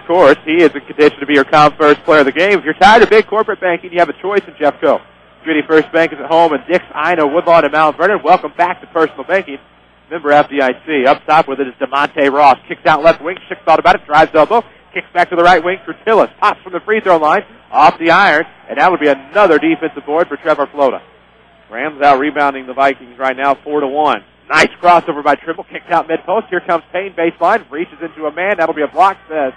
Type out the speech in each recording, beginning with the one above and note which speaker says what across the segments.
Speaker 1: course, he is in condition to be your first player of the game. If you're tired of big corporate banking, you have a choice in Jeffco. Community First Bank is at home in Dix, Ina, Woodlawn, and Mount Vernon. Welcome back to personal banking. Member FDIC. Up top with it is DeMonte Ross. Kicks out left wing. Schick thought about it. Drives elbow. Kicks back to the right wing for Tillis. Pops from the free throw line. Off the iron. And that would be another defensive board for Trevor Flota.
Speaker 2: Rams out rebounding the Vikings right now 4-1.
Speaker 1: Nice crossover by Trimble. Kicks out mid-post. Here comes Payne baseline. Reaches into a man. That'll be a block set.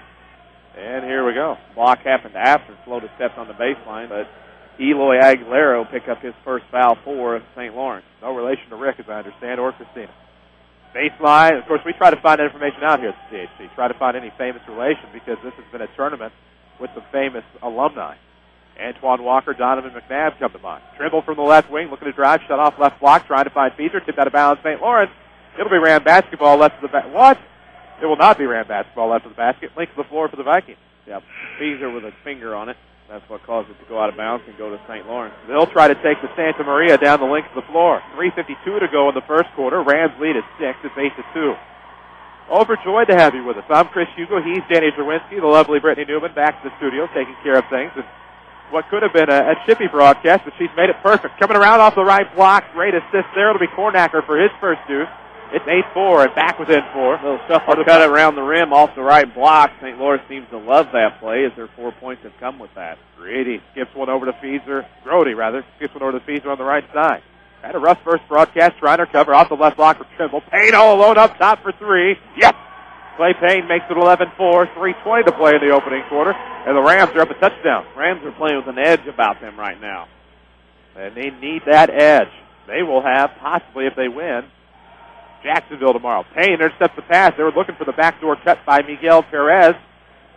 Speaker 1: And here we go.
Speaker 2: Block happened after Flota stepped on the baseline, but Eloy Aguilera will pick up his first foul for St. Lawrence.
Speaker 1: No relation to Rick, as I understand, or Christina. Baseline. Of course, we try to find that information out here at the CHC. Try to find any famous relation because this has been a tournament with some famous alumni. Antoine Walker, Donovan McNabb come to mind. Trimble from the left wing, looking to drive, shut off left block, trying to find Feaser, tipped out of bounds, St. Lawrence. It'll be Ram basketball left of the basket. What? It will not be Ram basketball left of the basket. Link to the floor for the Vikings.
Speaker 2: Yep. Feaser with a finger on it. That's what caused it to go out of bounds and go to St. Lawrence.
Speaker 1: They'll try to take the Santa Maria down the length of the floor. 3:52 to go in the first quarter. Rams lead at 6. It's 8-2. Overjoyed to have you with us. I'm Chris Hugo. He's Danny Czerwinski. The lovely Brittany Newman back to the studio taking care of things. And what could have been a chippy broadcast, but she's made it perfect. Coming around off the right block. Great assist there. It'll be Kornacker for his first deuce. It's 8-4 and back within 4.
Speaker 2: A little shuffle cut it around the rim off the right block. St. Lawrence seems to love that play as their 4 points have come with that.
Speaker 1: Grady skips one over to Feaser. Grody, rather. Skips one over to Feaser on the right side. Had a rough first broadcast. Trying to cover off the left block for Trimble. Payne all alone up top for 3. Yes! Clay Payne makes it 11-4. 3:20 to play in the opening quarter. And the Rams are up a touchdown.
Speaker 2: Rams are playing with an edge about them right now.
Speaker 1: And they need that edge. They will have, possibly if they win, Jacksonville tomorrow. Payne intercepts the pass. They were looking for the backdoor cut by Miguel Perez.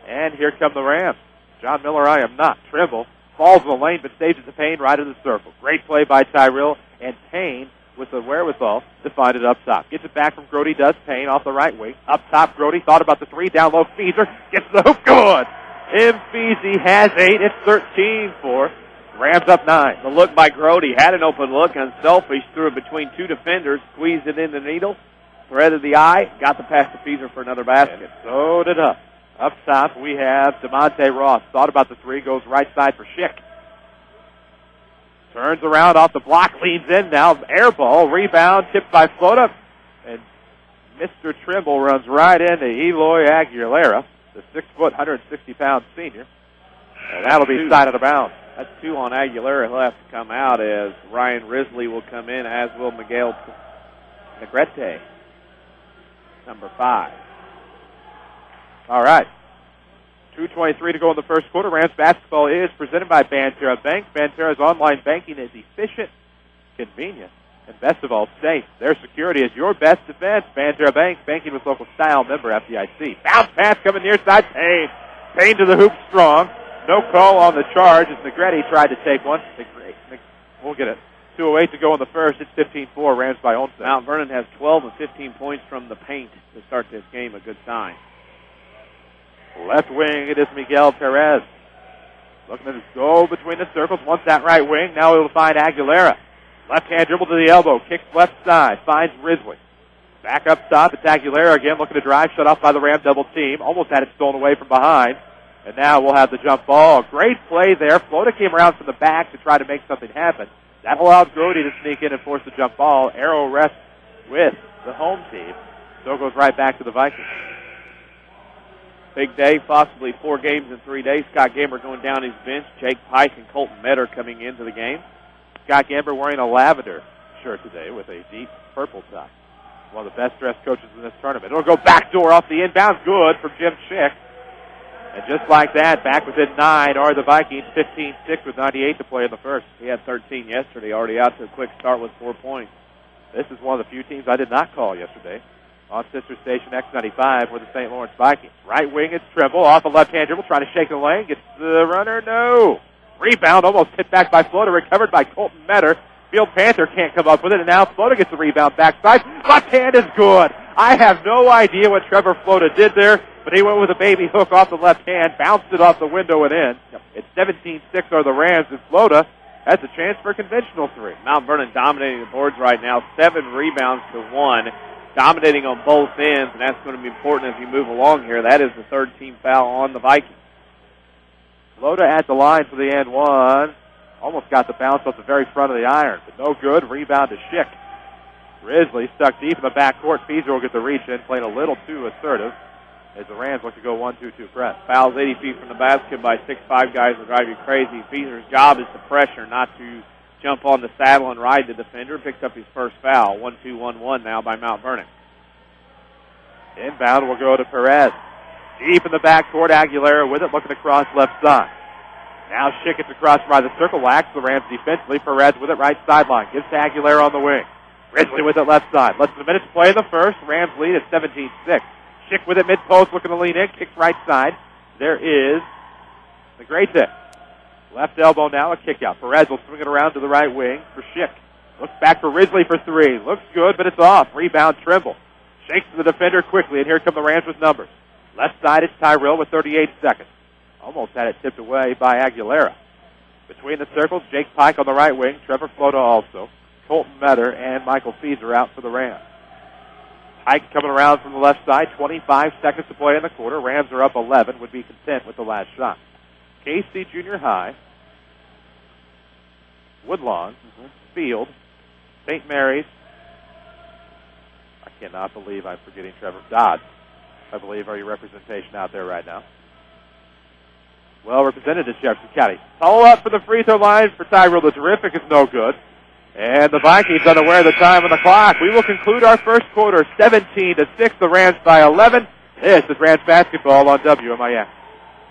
Speaker 1: And here come the Rams. John Miller, I am not. Trimble falls in the lane, but stages the Payne right in the circle. Great play by Tyrell. And Payne with the wherewithal to find it up top. Gets it back from Grody, does Payne off the right wing. Up top, Grody thought about the 3. Down low, Feaser. Gets the hoop. Good. Feasy has 8. It's 13-4. Rams up 9.
Speaker 2: The look by Grody had an open look, unselfish, threw it between 2 defenders, squeezed it in the needle, threaded the eye, got the pass to Feaser for another basket.
Speaker 1: And so did up. Up top, we have DeMonte Ross. Thought about the 3, goes right side for Schick. Turns around off the block, leans in now. Air ball, rebound, tipped by Flota. And Mr. Trimble runs right into Eloy Aguilera, the 6-foot, 160-pound senior. And that'll be side of the bounds.
Speaker 2: That's 2 on Aguilera. He'll have to come out as Ryan Risley will come in, as will Miguel Negrete, number 5.
Speaker 1: All right. 2:23 to go in the first quarter. Rams basketball is presented by Banterra Bank. Banterra's online banking is efficient, convenient, and best of all, safe. Their security is your best defense. Banterra Bank, banking with local style, member FDIC. Bounce pass coming near side. Payne. Payne to the hoop strong. No call on the charge as Negrete tried to take one. We'll get it. 2:08 to go in the first. It's 15-4. Rams by Olmsted.
Speaker 2: Mount Vernon has 12 and 15 points from the paint to start this game. A good sign.
Speaker 1: Left wing, it is Miguel Perez. Looking to go between the circles. Wants that right wing. Now he'll find Aguilera. Left hand dribble to the elbow. Kicks left side. Finds Risley. Back up top. It's Aguilera again looking to drive. Shut off by the Ram double team. Almost had it stolen away from behind. And now we'll have the jump ball. Great play there. Flota came around from the back to try to make something happen. That allowed Grody to sneak in and force the jump ball. Arrow rests with the home team. So it goes right back to the Vikings.
Speaker 2: Big day, possibly 4 games in 3 days. Scott Gamber going down his bench. Jake Pike and Colton Metter coming into the game.
Speaker 1: Scott Gamber wearing a lavender shirt today with a deep purple tie. One of the best dressed coaches in this tournament. It'll go backdoor off the inbound. Good for Jim Schick. And just like that, back within 9 are the Vikings. 15-6 with 98 to play in the first.
Speaker 2: He had 13 yesterday, already out to a quick start with 4 points.
Speaker 1: This is one of the few teams I did not call yesterday. On sister station X95 with the St. Lawrence Vikings. Right wing, it's Trimble. Off the left-hand dribble, trying to shake the lane. Gets the runner, no. Rebound, almost hit back by Flota. Recovered by Colton Metter. Field Panther can't come up with it, and now Flota gets the rebound backside. Left hand is good. I have no idea what Trevor Flota did there, but he went with a baby hook off the left hand, bounced it off the window and in. It's 17-6 are the Rams, and Flota has a chance for a conventional 3.
Speaker 2: Mount Vernon dominating the boards right now, 7 rebounds to 1. dominating on both ends, and that's going to be important as we move along here. That is the third team foul on the Vikings.
Speaker 1: Loda at the line for the and one. Almost got the bounce off the very front of the iron, but no good. Rebound to Schick. Risley stuck deep in the backcourt. Feeser will get the reach in, playing a little too assertive as the Rams look to go 1-2-2 press.
Speaker 2: Fouls 80 feet from the basket by 6'5" guys will drive you crazy. Feeser's job is to pressure, not to jump on the saddle and ride the defender. Picks up his first foul. 1-2-1-1 now by Mount Vernon.
Speaker 1: Inbound will go to Perez. Deep in the backcourt, Aguilera with it, looking across left side. Now Schick gets across by the circle, lacks the Rams defensively. Perez with it right sideline. Gives to Aguilera on the wing. Risley with it left side. Less than a minute to play in the first. Rams lead at 17-6. Schick with it mid-post, looking to lean in. Kicks right side. There is the great tip. Left elbow now, a kick out. Perez will swing it around to the right wing for Schick. Looks back for Risley for three. Looks good, but it's off. Rebound, Trimble. Shakes the defender quickly, and here come the Rams with numbers. Left side, it's Tyrell with 38 seconds. Almost had it tipped away by Aguilera. Between the circles, Jake Pike on the right wing. Trevor Flota also. Colton Metter and Michael Feeser out for the Rams. Pike coming around from the left side. 25 seconds to play in the quarter. Rams are up 11. Would be content with the last shot. KC Junior High. Woodlawn. Field. St. Mary's. I cannot believe I'm forgetting Trevor Dodds. I believe are your representation out there right now. Well represented in Jefferson County. Follow up for the free throw line for Tyrell. The terrific is no good. And the Vikings unaware of the time on the clock. We will conclude our first quarter 17-6. The Rams by 11. This is Rams basketball on WMIX.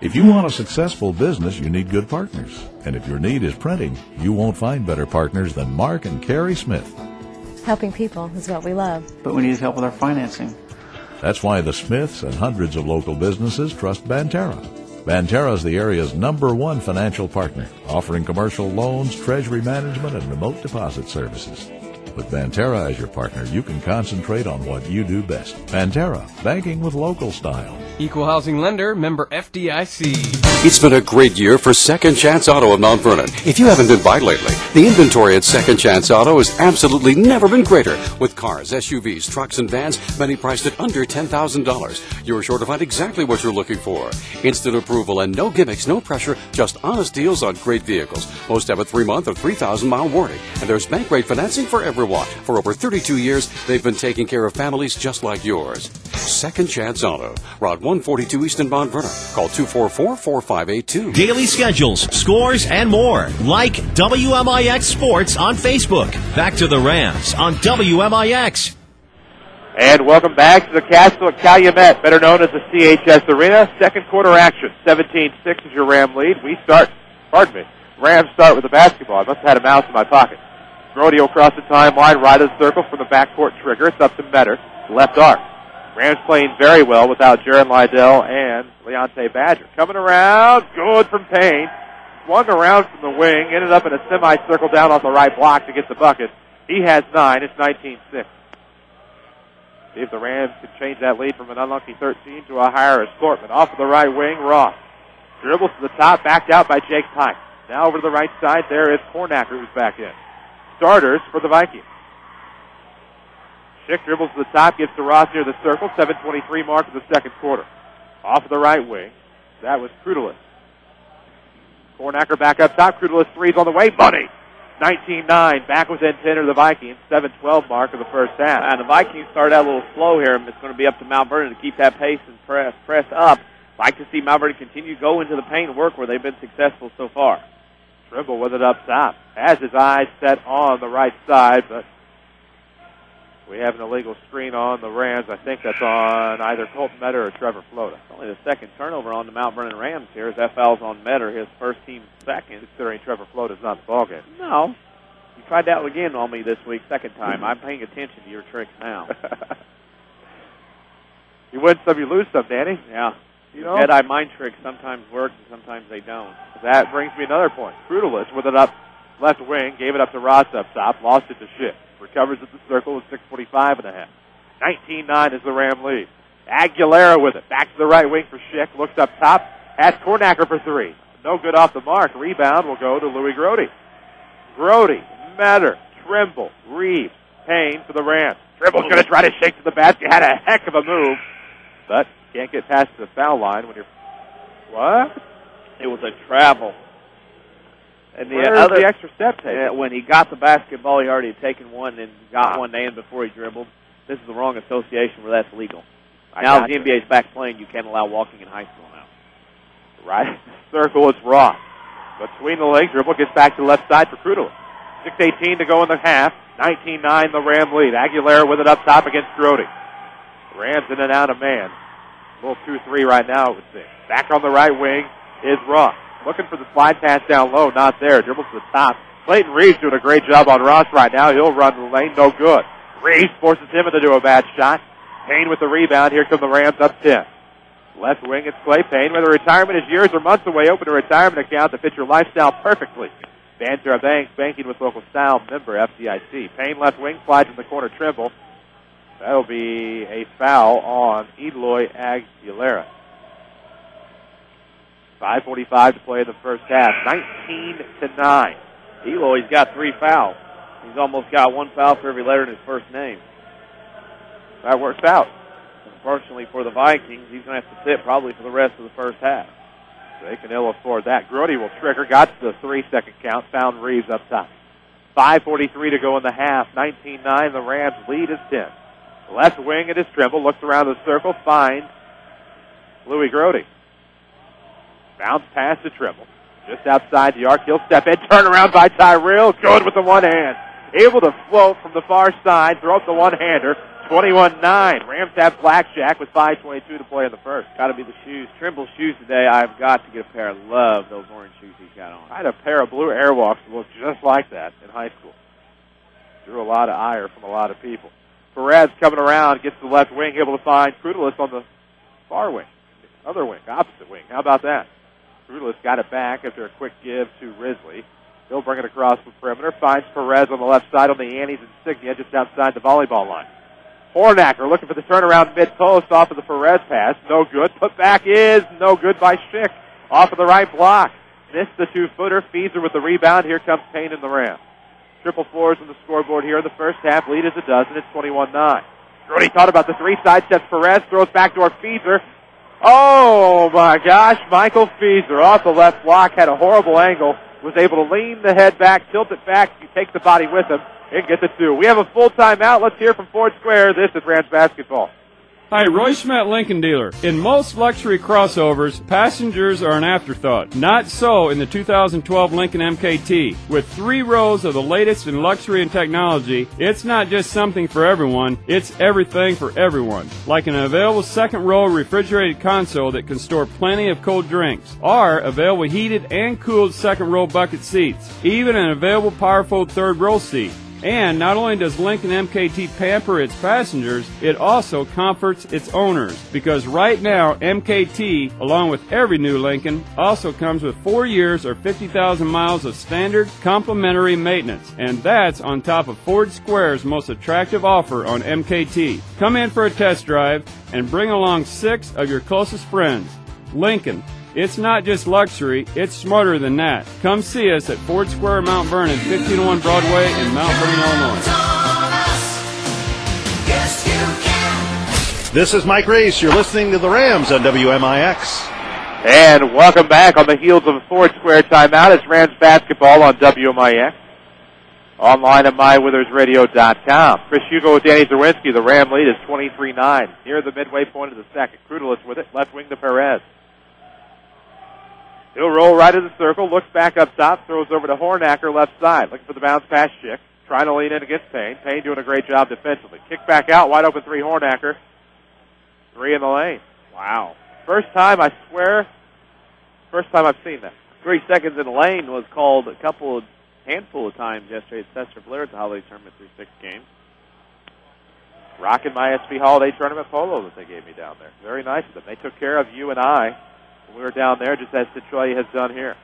Speaker 3: If you want a successful business, you need good partners. And if your need is printing, you won't find better partners than Mark and Carrie Smith.
Speaker 4: Helping people is what we love.
Speaker 5: But we need help with our financing.
Speaker 3: That's why the Smiths and hundreds of local businesses trust Banterra. Banterra is the area's #1 financial partner, offering commercial loans, treasury management, and remote deposit services. With Banterra as your partner, you can concentrate on what you do best. Banterra, banking with local style.
Speaker 6: Equal housing lender, member FDIC.
Speaker 7: It's been a great year for Second Chance Auto of Mount Vernon. If you haven't been by lately, the inventory at Second Chance Auto has absolutely never been greater. With cars, SUVs, trucks, and vans, many priced at under $10,000. You're sure to find exactly what you're looking for. Instant approval and no gimmicks, no pressure, just honest deals on great vehicles. Most have a 3-month or 3,000-mile warranty. And there's bank rate financing for everyone. For over 32 years, they've been taking care of families just like yours. Second Chance Auto, Route 142 East in Mount Vernon. Call 244-4582.
Speaker 8: Daily schedules, scores, and more. Like WMIX Sports on Facebook. Back to the Rams on WMIX.
Speaker 1: And welcome back to the Castle at Calumet, better known as the CHS Arena. Second quarter action. 17-6 is your Ram lead. Rams start with the basketball. I must have had a mouse in my pocket. Brody will cross the timeline, right of the circle from the backcourt trigger. It's up to Metter, left arc. Rams playing very well without Jaron Lydell and Leonte Badger. Coming around, good from Payne. Swung around from the wing, ended up in a semicircle down off the right block to get the bucket. He has 9. It's 19-6. See if the Rams can change that lead from an unlucky 13 to a higher assortment. Off of the right wing, Ross. Dribbles to the top, backed out by Jake Pike. Now over to the right side, there is Kornacker who's back in. Starters for the Vikings. Schick dribbles to the top, gets to Ross near the circle. 7:23 mark of the second quarter. Off of the right wing. That was Crudelis. Kornacker back up top. Crudelis threes on the way. Money. 19-9. Back within 10 of the Vikings. 7:12 mark of the first half.
Speaker 2: And the Vikings started out a little slow here, and it's going to be up to Mount Vernon to keep that pace and press up. Like to see Mount Vernon continue to go into the paint and work where they've been successful so far. Trimble with it up top. Has his eyes set on the right side, but we have an illegal screen on the Rams. I think that's on either Colton Metter or Trevor Flota. Only the second turnover on the Mount Vernon Rams here as that foul's on Metter, his first team second. Considering Trevor Flota's not in the ballgame. No. You tried that again on me this week, second time. I'm paying attention to your tricks now. You win some, you lose some, Danny. Yeah. You know, Jedi mind tricks sometimes work and sometimes they don't. That brings me another point. Crudelis with it up left wing, gave it up to Ross up top, lost it to Schick. Recovers at the circle with 6:45 and a half. 19-9 is the Ram lead. Aguilera with it, back to the right wing for Schick, looks up top, has Kornacker for three. No good off the mark. Rebound will go to Louis Grody. Grody, Metter, Trimble, Reeves, Payne for the Rams.
Speaker 1: Dribble's going to try to shake to the basket. Had a heck of a move, but can't get past the foul line when you're... What?
Speaker 2: It was a travel. And
Speaker 1: Where's the extra step taken?
Speaker 2: When he got the basketball, he already had taken one and got one in before he dribbled. This is the wrong association where that's legal. Now the NBA's back playing, you can't allow walking in high school now.
Speaker 1: Right. Circle is Ross. Between the legs, dribble gets back to the left side for Krudel. 6:18 to go in the half. 19-9 the Ram lead. Aguilera with it up top against Grody. Rams in and out of man. A little 2-3 right now, it would seem. Back on the right wing is Ross. Looking for the slide pass down low, not there. Dribbles to the top. Clayton Reeves doing a great job on Ross right now. He'll run the lane, no good. Reeves forces him to do a bad shot. Payne with the rebound. Here come the Rams up 10. Left wing, it's Clay Payne. Whether retirement is years or months away, open a retirement account to fit your lifestyle perfectly. Banter Bank, banking with local style, member FDIC. Payne left wing, slides in the corner, Trimble. That'll be a foul on Eloy Aguilera. 5:45 to play in the first half. 19-9.
Speaker 2: Eloy's got 3 fouls. He's almost got 1 foul for every letter in his first name.
Speaker 1: That works out.
Speaker 2: Unfortunately for the Vikings, he's going to have to sit probably for the rest of the first half.
Speaker 1: They can ill afford that. Grody will trigger. Got to the 3-second count. Found Reeves up top. 5:43 to go in the half. 19-9. The Rams lead is 10. Left wing, it is Trimble. Looks around the circle. Finds Louis Grody. Bounce pass to Trimble. Just outside the arc. He'll step in. Turn around by Tyrell. Good with the one hand. Able to float from the far side. Throw up the one-hander. 21-9. Rams have blackjack with 5:22 to play in the first.
Speaker 2: Got to be the shoes. Trimble's shoes today. I've got to get a pair. I love those orange shoes he's got on.
Speaker 1: I had a pair of blue Airwalks that looked just like that in high school. Drew a lot of ire from a lot of people. Perez coming around, gets to the left wing, able to find Krudelis on the far wing. Other wing, opposite wing. How about that? Krudelis got it back after a quick give to Risley. He'll bring it across the perimeter. Finds Perez on the left side on the Annie's insignia just outside the volleyball line. Hornacker looking for the turnaround mid-post off of the Perez pass. No good. Put back is no good by Schick. Off of the right block. Missed the 2-footer. Feeser with the rebound. Here comes Payne in the Rams. Triple fours on the scoreboard here in the first half. Lead is a dozen. It's 21-9. Grody thought about the 3 side steps. Perez throws backdoor Feeser. Oh my gosh. Michael Feeser off the left block. Had a horrible angle. Was able to lean the head back, tilt it back. He takes the body with him. And get the 2. We have a full timeout. Let's hear from Ford Square. This is Rams basketball.
Speaker 9: Hi, Roy Schmidt, Lincoln dealer. In most luxury crossovers, passengers are an afterthought. Not so in the 2012 Lincoln MKT. With 3 rows of the latest in luxury and technology, it's not just something for everyone, it's everything for everyone. Like an available second row refrigerated console that can store plenty of cold drinks, or available heated and cooled second row bucket seats, even an available powerful third row seat. And not only does Lincoln MKT pamper its passengers, it also comforts its owners. Because right now, MKT, along with every new Lincoln, also comes with 4 years or 50,000 miles of standard complimentary maintenance. And that's on top of Ford Square's most attractive offer on MKT. Come in for a test drive and bring along 6 of your closest friends. Lincoln. It's not just luxury, it's smarter than that. Come see us at Ford Square, Mount Vernon, 1501 Broadway in Mount Vernon, Illinois.
Speaker 8: This is Mike Reese. You're listening to the Rams on WMIX.
Speaker 1: And welcome back on the heels of a Ford Square timeout. It's Rams basketball on WMIX. Online at mywithersradio.com. Chris Hugo with Danny Czerwinski. The Ram lead is 23-9. Near the midway point of the second. Krudelis with it. Left wing to Perez. He'll roll right in the circle, looks back up top, throws over to Hornacker left side. Looking for the bounce pass, Schick. Trying to lean in against Payne. Payne doing a great job defensively. Kick back out, wide open 3 Hornacker. 3 in the lane. Wow. First time I've seen that.
Speaker 2: 3 seconds in the lane was called handful of times yesterday at Cesar Blair at the Holiday Tournament through 6 games.
Speaker 1: Rocking my SV Holiday Tournament polo that they gave me down there. Very nice of them. They took care of you and I. We were down there just as Centralia has done here.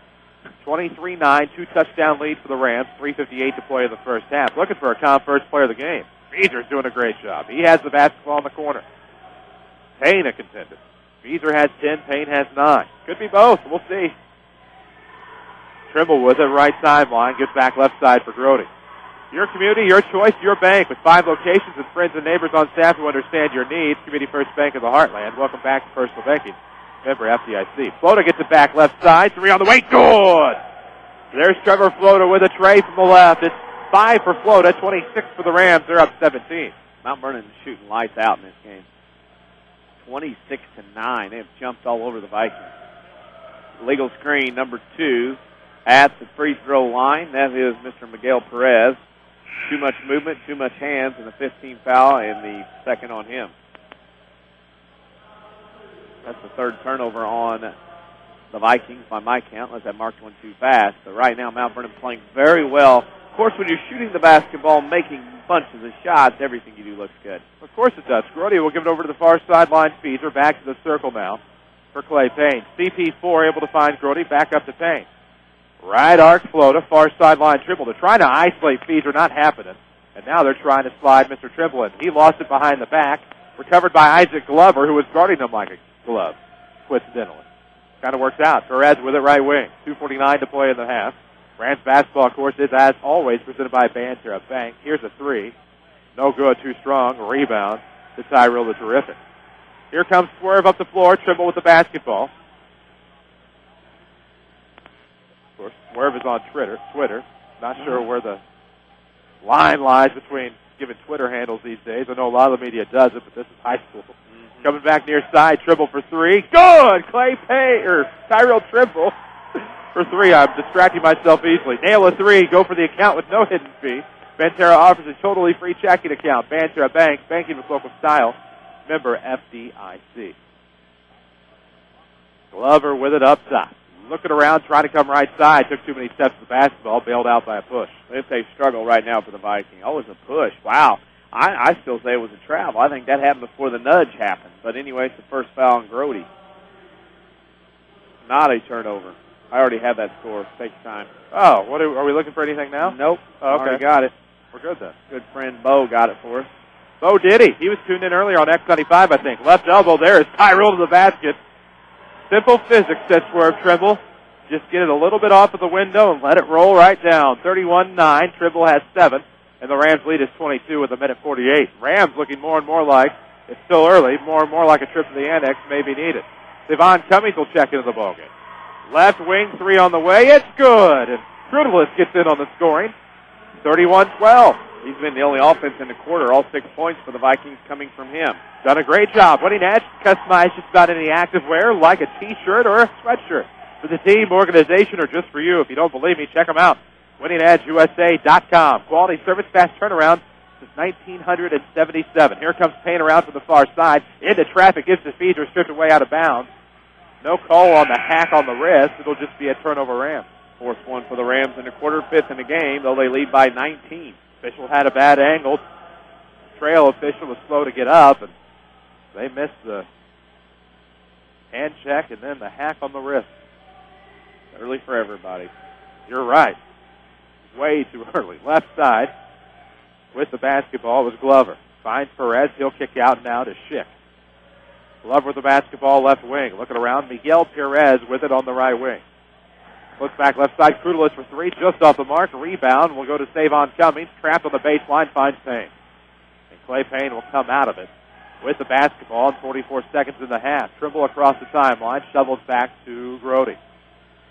Speaker 1: 23-9, 2-touchdown lead for the Rams, 3:58 to play in the first half. Looking for a first player of the game. Feeser's doing a great job. He has the basketball in the corner. Payne a contender. Feeser has 10, Payne has 9. Could be both. We'll see. Trimble with it, right sideline. Gets back left side for Grody. Your community, your choice, your bank. With 5 locations and friends and neighbors on staff who understand your needs. Community First Bank of the Heartland. Welcome back to Personal Banking. Member FDIC. Floater gets it back left side. 3 on the way. Good! There's Trevor Floater with a tray from the left. It's 5 for Floater, 26 for the Rams. They're up 17.
Speaker 2: Mount Vernon is shooting lights out in this game. 26-9. They have jumped all over the Vikings. Legal screen number 2 at the free throw line. That is Mr. Miguel Perez. Too much movement, too much hands, and the 15 foul, and the second on him. That's the third turnover on the Vikings by my count, unless I marked one too fast. But right now, Mount Vernon playing very well. Of course, when you're shooting the basketball, making bunches of shots, everything you do looks good.
Speaker 1: Of course it does. Grody will give it over to the far sideline. Feeder back to the circle now for Clay Payne. CP4 able to find Grody, back up to Payne. Right arc Floater, far sideline Trimble. They're trying to isolate Feeder, not happening. And now they're trying to slide Mr. Trimble in. He lost it behind the back. Recovered by Isaac Glover, who was guarding him like a glove, coincidentally. Kind of works out. Perez with it right wing. 2:49 to play in the half. Rams basketball, of course, is, as always, presented by Banter Bank. Here's a 3. No good, too strong. Rebound to Tyrell the Terrific. Here comes Swerve up the floor. Trimble with the basketball. Of course, Swerve is on Twitter. Not sure where the line lies between giving Twitter handles these days. I know a lot of the media does it, but this is high school. Coming back near side, Trimble for 3. Good! Tyrell Trimble for 3. I'm distracting myself easily. Nail a 3. Go for the account with no hidden fee. Banterra offers a totally free checking account. Banterra Bank, banking with local style. Member FDIC. Glover with it up top. Looking around, trying to come right side. Took too many steps to the basketball. Bailed out by a push.
Speaker 2: It's a struggle right now for the Vikings. Oh, it's a push. Wow. I still say it was a travel. I think that happened before the nudge happened. But anyway, it's the first foul on Grody. Not a turnover. I already have that score. Takes time.
Speaker 1: Oh, are we looking for anything now?
Speaker 2: Nope.
Speaker 1: Oh, okay.
Speaker 2: Already got it.
Speaker 1: We're good then.
Speaker 2: Good friend Bo got it for us.
Speaker 1: Bo did he? He was tuned in earlier on X95, I think. Left elbow there is Tyrell to the basket. Simple physics, says Swerve Trimble. Just get it a little bit off of the window and let it roll right down. 31-9. Trimble has 7. And the Rams lead is 22 with 1:48. Rams looking more and more like, it's still early, more and more like a trip to the annex may be needed. Devon Cummings will check into the ballgame. Left wing, 3 on the way. It's good. And Crudelis gets in on the scoring. 31-12.
Speaker 2: He's been the only offense in the quarter. All 6 points for the Vikings coming from him.
Speaker 1: Done a great job. Winning Edge, customize just about any activewear, like a T-shirt or a sweatshirt. For the team, organization, or just for you. If you don't believe me, check them out. WinningEdgeUSA.com. Quality service, fast turnaround since 1977. Here comes Payne around from the far side. Into traffic, gives the Feeder, stripped away out of bounds. No call on the hack on the wrist. It'll just be a turnover Rams.
Speaker 2: Fourth one for the Rams in the quarter, 5th in the game, though they lead by 19.
Speaker 1: Official had a bad angle. Trail official was slow to get up, and they missed the hand check and then the hack on the wrist.
Speaker 2: Early for everybody.
Speaker 1: You're right. Way too early. Left side with the basketball was Glover. Finds Perez. He'll kick out now to Schick. Glover with the basketball, left wing. Looking around. Miguel Perez with it on the right wing. Looks back left side. Crudelis for 3. Just off the mark. Rebound will go to Savon Cummings. Trapped on the baseline. Finds Payne. And Clay Payne will come out of it with the basketball in 44 seconds in the half. Trimble across the timeline. Shovels back to Grody.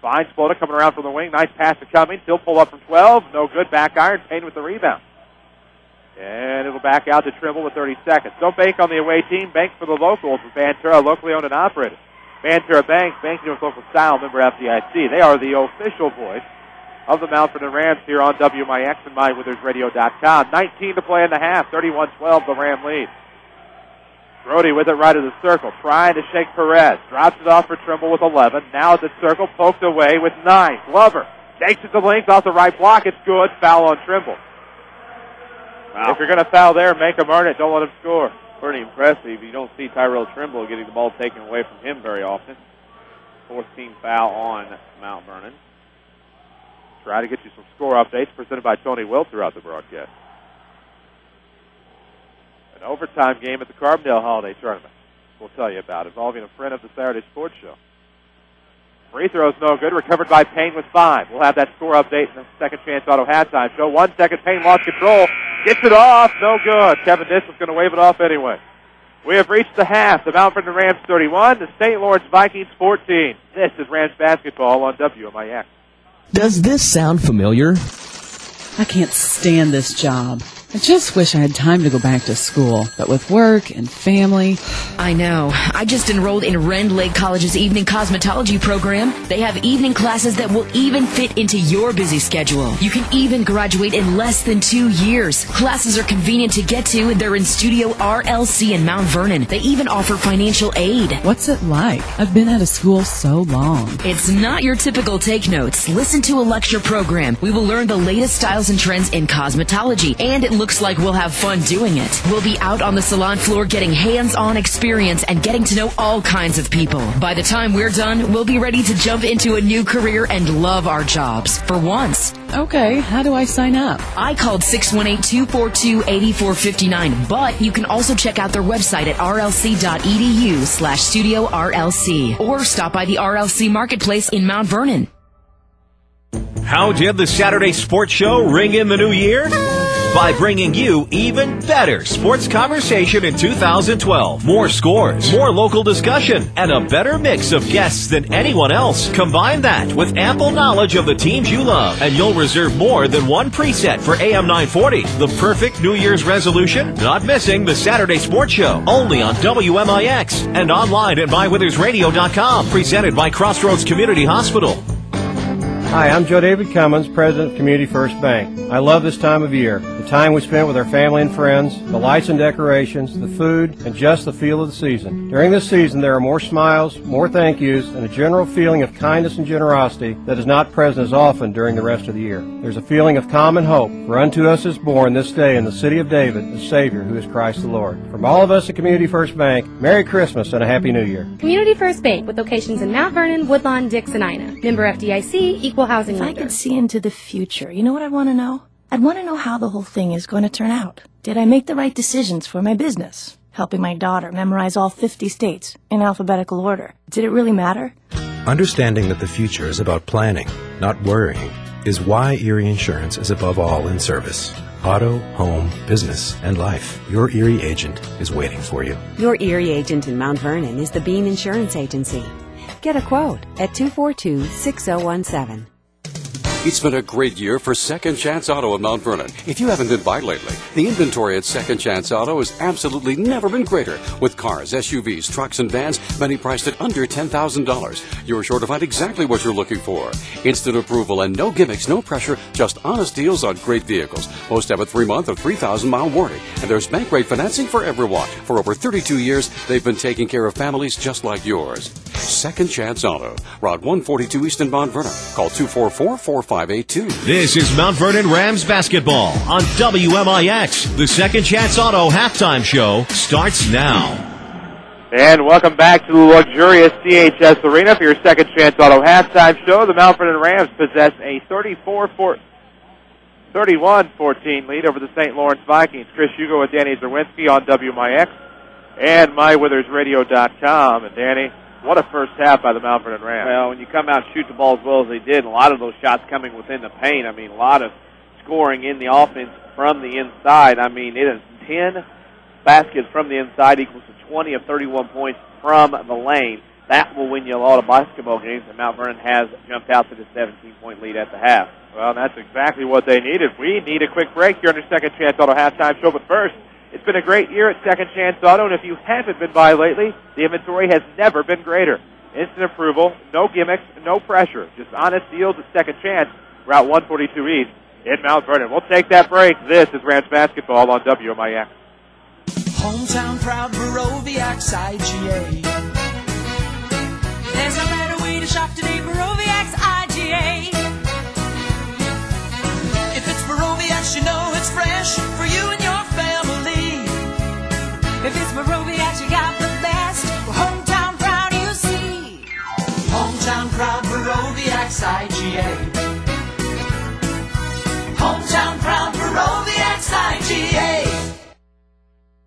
Speaker 1: Finds Floater coming around from the wing. Nice pass to Cummings. He'll pull up from 12. No good. Back iron. Payne with the rebound. And it'll back out to Trimble with 30 seconds. Don't bank on the away team. Bank for the locals with Banterra, locally owned and operated. Banterra Bank, banking with local style, member FDIC. They are the official voice of the Mount Vernon Rams here on WMIX and MyWithersRadio.com. 19 to play in the half. 31-12, the Ram lead. Grody with it right of the circle, trying to shake Perez. Drops it off for Trimble with 11. Now at the circle, poked away with 9. Glover takes it to length off the right block. It's good. Foul on Trimble. Wow. If you're going to foul there, make him earn it. Don't let him score.
Speaker 2: Pretty impressive. You don't see Tyrell Trimble getting the ball taken away from him very often. 4th team foul on Mount Vernon.
Speaker 1: Try to get you some score updates presented by Tony Wilt throughout the broadcast. An overtime game at the Carbondale Holiday Tournament. We'll tell you about it, involving a friend of the Saturday Sports Show. Free throw's no good. Recovered by Payne with 5. We'll have that score update in the Second Chance Auto halftime show. 1 second. Payne lost control. Gets it off. No good. Kevin Diss was going to wave it off anyway. We have reached the half. The Mount Vernon Rams 31, the St. Lawrence Vikings 14. This is Rams basketball on WMIX.
Speaker 10: Does this sound familiar?
Speaker 11: I can't stand this job. I just wish I had time to go back to school, but with work and family...
Speaker 12: I know. I just enrolled in Rend Lake College's evening cosmetology program. They have evening classes that will even fit into your busy schedule. You can even graduate in less than 2 years. Classes are convenient to get to, and they're in Studio RLC in Mount Vernon. They even offer financial aid.
Speaker 11: What's it like? I've been out of school so long.
Speaker 12: It's not your typical take notes. Listen to a lecture program. We will learn the latest styles and trends in cosmetology, and it looks like we'll have fun doing it. We'll be out on the salon floor getting hands-on experience and getting to know all kinds of people. By the time we're done, we'll be ready to jump into a new career and love our jobs for once.
Speaker 11: Okay, how do I sign up?
Speaker 12: I called 618-242-8459, but you can also check out their website at rlc.edu/Studio RLC or stop by the RLC Marketplace in Mount Vernon.
Speaker 8: How did the Saturday Sports Show ring in the new year? By bringing you even better sports conversation in 2012. More scores, more local discussion, and a better mix of guests than anyone else. Combine that with ample knowledge of the teams you love, and you'll reserve more than one preset for AM 940. The perfect New Year's resolution? Not missing the Saturday Sports Show. Only on WMIX and online at mywithersradio.com. Presented by Crossroads Community Hospital.
Speaker 13: Hi, I'm Joe David Cummins, President of Community First Bank. I love this time of year, the time we spent with our family and friends, the lights and decorations, the food, and just the feel of the season. During this season, there are more smiles, more thank yous, and a general feeling of kindness and generosity that is not present as often during the rest of the year. There's a feeling of calm and hope, for unto us is born this day in the city of David the Savior, who is Christ the Lord. From all of us at Community First Bank, Merry Christmas and a Happy New Year.
Speaker 14: Community First Bank, with locations in Mount Vernon, Woodlawn, Dix, and Ina. Member FDIC, Equal Housing
Speaker 4: If
Speaker 14: Lender.
Speaker 4: I could see into the future, you know what I'd want to know? I'd want to know how the whole thing is going to turn out. Did I make the right decisions for my business? Helping my daughter memorize all 50 states in alphabetical order. Did it really matter?
Speaker 15: Understanding that the future is about planning, not worrying, is why Erie Insurance is above all in service. Auto, home, business, and life. Your Erie agent is waiting for you.
Speaker 16: Your Erie agent in Mount Vernon is the Bean Insurance Agency. Get a quote at 242-6017.
Speaker 7: It's been a great year for Second Chance Auto in Mount Vernon. If you haven't been by lately, the inventory at Second Chance Auto has absolutely never been greater. With cars, SUVs, trucks, and vans, many priced at under $10,000. You're sure to find exactly what you're looking for. Instant approval and no gimmicks, no pressure, just honest deals on great vehicles. Most have a 3-month or 3,000-mile warranty. And there's bank rate financing for everyone. For over 32 years, they've been taking care of families just like yours. Second Chance Auto, Route 142 East in Mount Vernon. Call 244-4582.
Speaker 8: This is Mount Vernon Rams basketball on WMIX. The Second Chance Auto halftime show starts now.
Speaker 1: And welcome back to the luxurious CHS Arena for your Second Chance Auto halftime show. The Mount Vernon Rams possess a 31-14 lead over the St. Lawrence Vikings. Chris Hugo and Danny Czerwinski on WMIX and mywithersradio.com. And Danny, what a first half by the Mount Vernon Rams.
Speaker 2: Well, when you come out and shoot the ball as well as they did, and a lot of those shots coming within the paint, I mean, a lot of scoring in the offense from the inside. I mean, it is 10 baskets from the inside equals to 20 of 31 points from the lane. That will win you a lot of basketball games, and Mount Vernon has jumped out to the 17-point lead at the half.
Speaker 1: Well, that's exactly what they needed. We need a quick break here on the Second Chance Auto halftime show, but first, it's been a great year at Second Chance Auto, and if you haven't been by lately, the inventory has never been greater. Instant approval, no gimmicks, no pressure. Just honest deals at Second Chance, Route 142 East in Mount Vernon. We'll take that break. This is Rams basketball on WMIX.
Speaker 17: Hometown proud Baroviax IGA. There's no better way to shop today, Baroviax IGA. If it's Baroviax, you know it's fresh for you and your family. If it's Baroviax, you got the best. We're hometown proud, you see. Hometown proud Baroviax IGA. Hometown proud Baroviax IGA.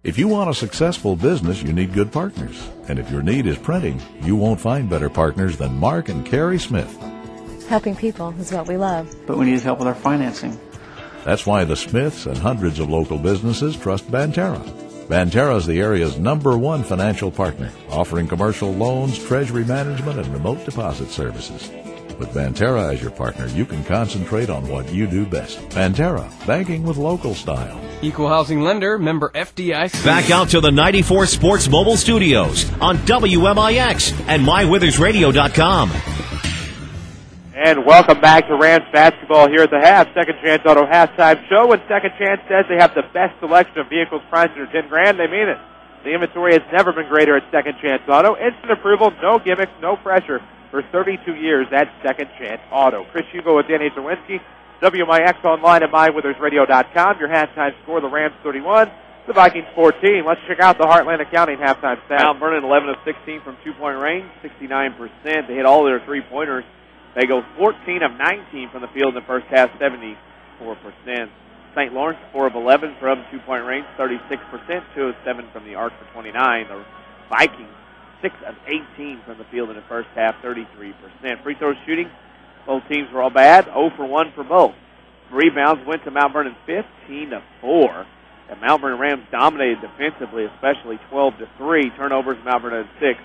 Speaker 3: If you want a successful business, you need good partners. And if your need is printing, you won't find better partners than Mark and Carrie Smith.
Speaker 18: Helping people is what we love.
Speaker 5: But we need help with our financing.
Speaker 3: That's why the Smiths and hundreds of local businesses trust Banterra. Banterra is the area's #1 financial partner, offering commercial loans, treasury management, and remote deposit services. With Banterra as your partner, you can concentrate on what you do best. Banterra, banking with local style.
Speaker 6: Equal housing lender, member FDIC.
Speaker 8: Back out to the 94 Sports Mobile Studios on WMIX and MyWithersRadio.com.
Speaker 1: And welcome back to Rams basketball here at the half. Second Chance Auto halftime show. And Second Chance says they have the best selection of vehicles priced under $10,000. They mean it. The inventory has never been greater at Second Chance Auto. Instant approval, no gimmicks, no pressure. For 32 years, that's Second Chance Auto. Chris Hugo with Danny Czerwinski. WMIX online at MyWithersRadio.com. Your halftime score, the Rams 31, the Vikings 14. Let's check out the Heartland Accounting halftime stats.
Speaker 2: Mount Vernon 11 of 16 from two-point range, 69%. They hit all their three-pointers. They go 14 of 19 from the field in the first half, 74%. St. Laurence 4 of 11 from two-point range, 36%. 2 of 7 from the arc for 29. The Vikings 6 of 18 from the field in the first half, 33%. Free throw shooting, both teams were all bad, 0 for 1 for both. Rebounds went to Mount Vernon 15-4. And Mount Vernon Rams dominated defensively, especially 12-3. Turnovers, Mount Vernon 6.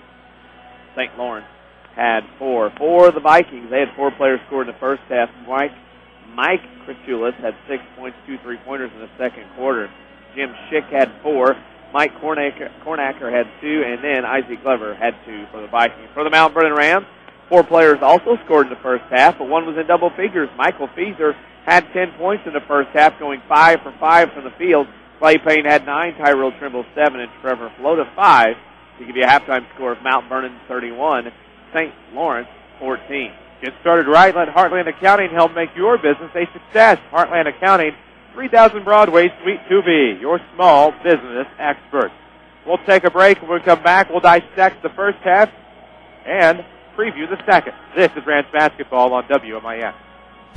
Speaker 2: St. Lawrence had 4. For the Vikings, they had 4 players scored in the first half. Mike Kritulis had 6 points, 2 3-pointers in the second quarter. Jim Schick had 4. Mike Cornacker had 2, and then Isaac Glover had 2 for the Vikings. For the Mount Vernon Rams, 4 players also scored in the first half, but one was in double figures. Michael Feeser had 10 points in the first half, going 5 for 5 from the field. Clay Payne had 9, Tyrell Trimble 7, and Trevor Flota 5 to give you a halftime score of Mount Vernon 31, St. Lawrence 14.
Speaker 1: Get started right. Let Heartland Accounting help make your business a success. Heartland Accounting, 3000 Broadway, Suite 2B, your small business expert. We'll take a break. When we come back, we'll dissect the first half and preview the second. This is Rams basketball on WMIX.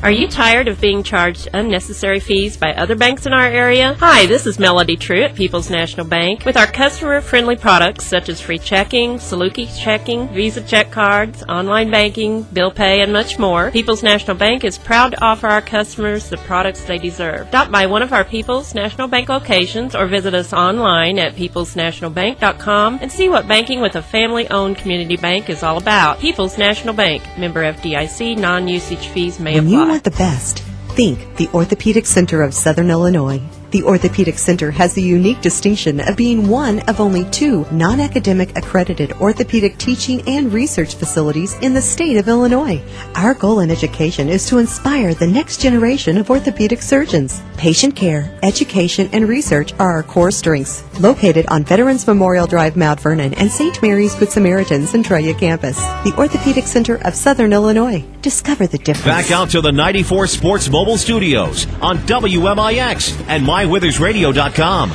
Speaker 19: Are you tired of being charged unnecessary fees by other banks in our area? Hi, this is Melody True at People's National Bank. With our customer-friendly products such as free checking, Saluki checking, Visa check cards, online banking, bill pay, and much more, People's National Bank is proud to offer our customers the products they deserve. Stop by one of our People's National Bank locations or visit us online at peoplesnationalbank.com and see what banking with a family-owned community bank is all about. People's National Bank, member FDIC, non-usage fees may apply.
Speaker 20: Want the best? Think the Orthopedic Center of Southern Illinois. The Orthopedic Center has the unique distinction of being one of only 2 non-academic accredited orthopedic teaching and research facilities in the state of Illinois. Our goal in education is to inspire the next generation of orthopedic surgeons. Patient care, education, and research are our core strengths. Located on Veterans Memorial Drive, Mount Vernon, and St. Mary's Good Samaritan Centralia campus. The Orthopedic Center of Southern Illinois. Discover the difference.
Speaker 8: Back out to the 94 Sports Mobile Studios on WMIX and MyWithersRadio.com.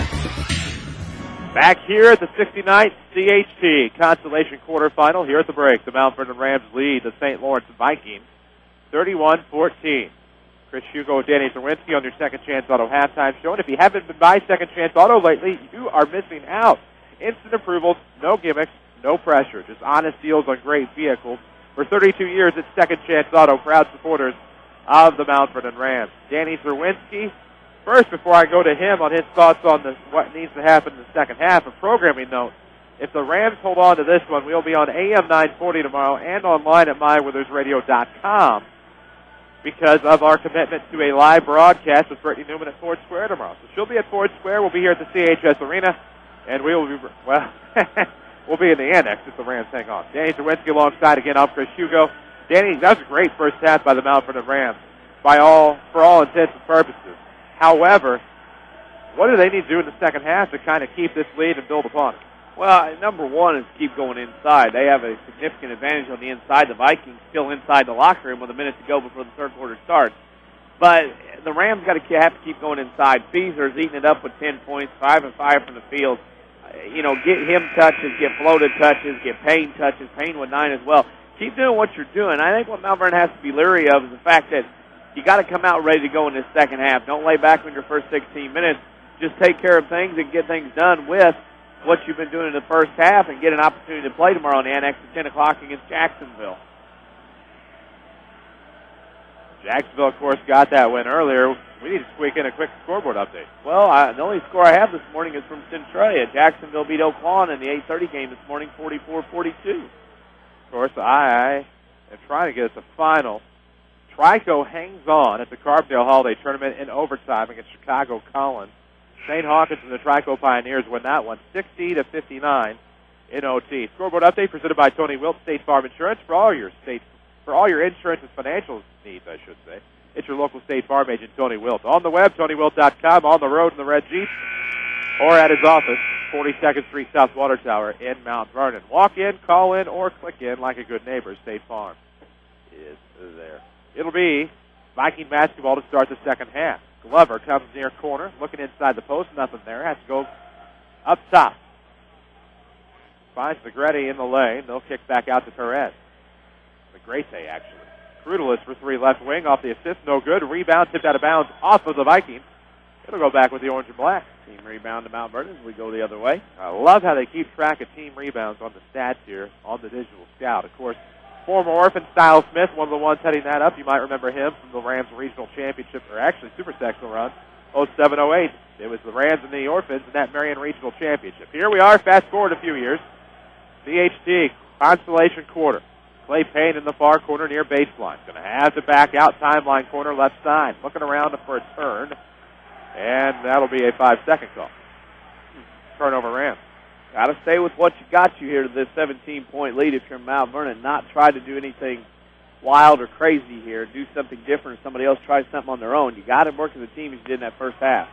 Speaker 1: Back here at the 69th CHT Consolation quarterfinal here at the break. The Mount Vernon Rams lead the St. Lawrence Vikings 31-14. Chris Hugo, Danny Czerwinski on your Second Chance Auto halftime show. And if you haven't been by Second Chance Auto lately, you are missing out. Instant approvals, no gimmicks, no pressure. Just honest deals on great vehicles. For 32 years, it's Second Chance Auto, proud supporters of the Mount Vernon Rams. Danny Czerwinski. First, before I go to him on his thoughts on what needs to happen in the second half, a programming note. If the Rams hold on to this one, we'll be on AM 940 tomorrow and online at MyWithersRadio.com because of our commitment to a live broadcast with Brittany Newman at Ford Square tomorrow. So she'll be at Ford Square. We'll be here at the CHS Arena, and we will be, well, we'll be in the annex if the Rams hang on. Danny Czerwinski alongside again, I'm Chris Hugo. Danny, that was a great first half by the Mount Vernon Rams for all intents and purposes. However, what do they need to do in the second half to kind of keep this lead and build upon it?
Speaker 2: Well, number one is keep going inside. They have a significant advantage on the inside. The Vikings still inside the locker room with a minute to go before the third quarter starts. But the Rams have to keep going inside. Feeser's eating it up with 10 points, 5 of 5 from the field. Get him touches, get floated touches, get Payne touches. Payne with 9 as well. Keep doing what you're doing. I think what Mount Vernon has to be leery of is the fact that you got to come out ready to go in this second half. Don't lay back on your first 16 minutes. just take care of things and get things done with what you've been doing in the first half and get an opportunity to play tomorrow on the Annex at 10 o'clock against Jacksonville.
Speaker 1: Jacksonville, of course, got that win earlier. We need to squeak in a quick scoreboard update.
Speaker 2: Well, the only score I have this morning is from Centralia. Jacksonville beat Oak Lawn in the 8:30 game this morning, 44-42.
Speaker 1: Of course, I am trying to get us a final. Trico hangs on at the Carbondale Holiday Tournament in overtime against Chicago Collins. St. Hawkins and the Trico Pioneers win that one, 60-59 in OT. Scoreboard update presented by Tony Wilt, State Farm Insurance, for all your insurance and financial needs, I should say. It's your local State Farm agent, Tony Wilt. On the web, TonyWilt.com, on the road in the red Jeep, or at his office, 42nd Street South Water Tower in Mount Vernon. Walk in, call in, or click in like a good neighbor. State Farm is there. It'll be Viking basketball to start the second half. Glover comes near corner, looking inside the post, nothing there. Has to go up top. Finds Negretti in the lane. They'll kick back out to Perez. Negrete, actually. Crudelis for three left wing off the assist. No good. Rebound tipped out of bounds off of the Vikings. It'll go back with the orange and black.
Speaker 2: Team rebound to Mount Vernon as we go the other way.
Speaker 1: I love how they keep track of team rebounds on the stats here on the digital scout. Of course, former Orphan Style Smith, one of the ones heading that up. You might remember him from the Rams Regional Championship, or actually Super Sectional run, 07-08. It was the Rams and the Orphans in that Marion Regional Championship. Here we are, fast forward a few years. CHT, Consolation quarter. Clay Payne in the far corner near baseline. Going to have to back out timeline corner left side. Looking around for a turn, and that'll be a 5-second call. Turnover Rams.
Speaker 2: Got to stay with what you got you here to this 17-point lead if you're Mount Vernon. Not try to do anything wild or crazy here. Do something different if somebody else tries something on their own. You got to work as a team as you did in that first half.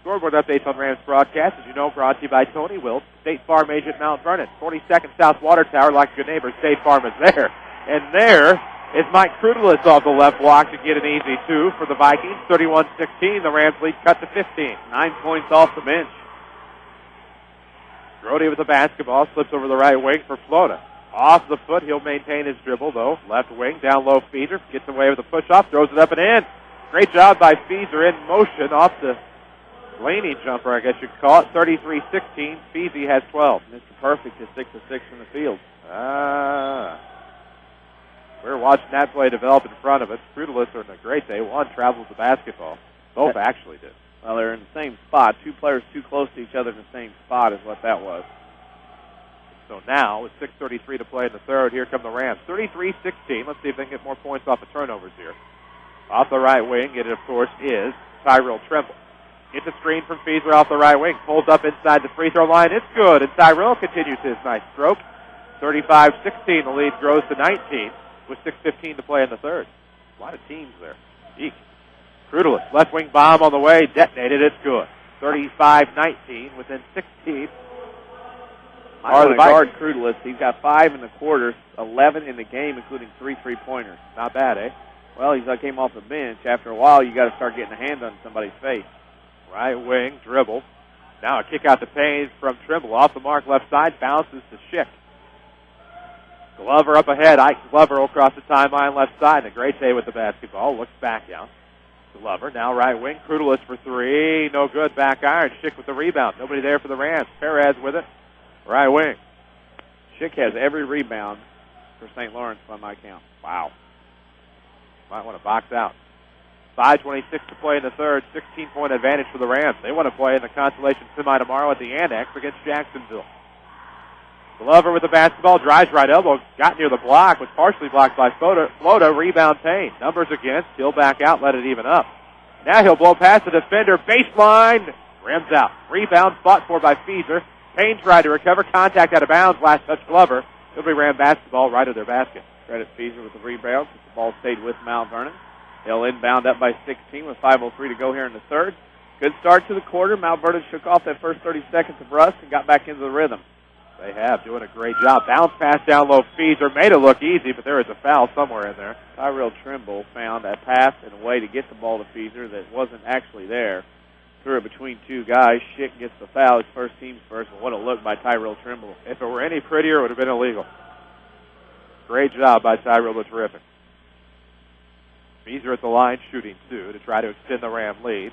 Speaker 1: Scoreboard updates on Rams broadcast, as you know, brought to you by Tony Wilt, State Farm agent Mount Vernon. 42nd South Water Tower, like a good neighbor, State Farm is there. And there is Mike Crudelis off the left block to get an easy two for the Vikings. 31-16, the Rams lead cut to 15.
Speaker 2: 9 points off the bench.
Speaker 1: Grody with the basketball, slips over the right wing for Flota. Off the foot, he'll maintain his dribble, though. Left wing, down low Feeser, gets away with a push-off, throws it up and in. Great job by Feeser in motion off the Laney jumper, I guess you could call it. 33-16. Feezy has 12.
Speaker 2: Mr. Perfect is 6 of 6 from the field.
Speaker 1: We're watching that play develop in front of us. Crudelis or Negrete. One travels the basketball. Both actually did.
Speaker 2: Well, they're in the same spot. Two players too close to each other in the same spot is what that was.
Speaker 1: So now, with 6:33 to play in the third, here come the Rams. 33-16. Let's see if they can get more points off the turnovers here. Off the right wing, it, of course, is Tyrell Tremble. Gets a screen from Feeser off the right wing. Pulls up inside the free throw line. It's good. And Tyrell continues his nice stroke. 35-16. The lead grows to 19 with 6:15 to play in the third. A lot of teams there. Eek. Crudelis, left wing bomb on the way. Detonated. It's good. 35-19 within 16.
Speaker 2: I want to guard Crudelis. He's got 5 in the quarter, 11 in the game, including 3 3-pointers.
Speaker 1: Not bad, eh?
Speaker 2: Well, he came off the bench. After a while, you got to start getting a hand on somebody's face.
Speaker 1: Right wing, dribble. Now a kick out to Payne from Trimble. Off the mark, left side, bounces to Schick. Glover up ahead. Ike Glover across the timeline, left side. Negrete with the basketball. Looks back out. Glover, now right wing. Crudelis for three. No good. Back iron. Schick with the rebound. Nobody there for the Rams. Perez with it. Right wing.
Speaker 2: Schick has every rebound for St. Laurence by my count.
Speaker 1: Wow. Might want to box out. 5:26 to play in the third. 16-point advantage for the Rams. They want to play in the Consolation semi tomorrow at the Annex against Jacksonville. Glover with the basketball. Drives right elbow. Got near the block. Was partially blocked by Flota. Rebound Payne. Numbers against. He'll back out. Let it even up. Now he'll blow past the defender. Baseline. Rims out. Rebound fought for by Feeser. Payne tried to recover. Contact out of bounds. Last touch Glover. It'll be Ram basketball right at their basket.
Speaker 2: Credit Feeser with the rebound. The ball stayed with Mount Vernon. They'll inbound up by 16 with 5:03 to go here in the third. Good start to the quarter. Mount Vernon shook off that first 30 seconds of rust and got back into the rhythm.
Speaker 1: They have, doing a great job. Bounce pass down low. Feeser made it look easy, but there is a foul somewhere in there.
Speaker 2: Tyrell Trimble found a pass and a way to get the ball to Feeser that wasn't actually there. Threw it between two guys. Schick gets the foul. His first team's first. And what a look by Tyrell Trimble.
Speaker 1: If it were any prettier, it would have been illegal. Great job by Tyrell. That's terrific. Feeser at the line shooting two to try to extend the Ram lead.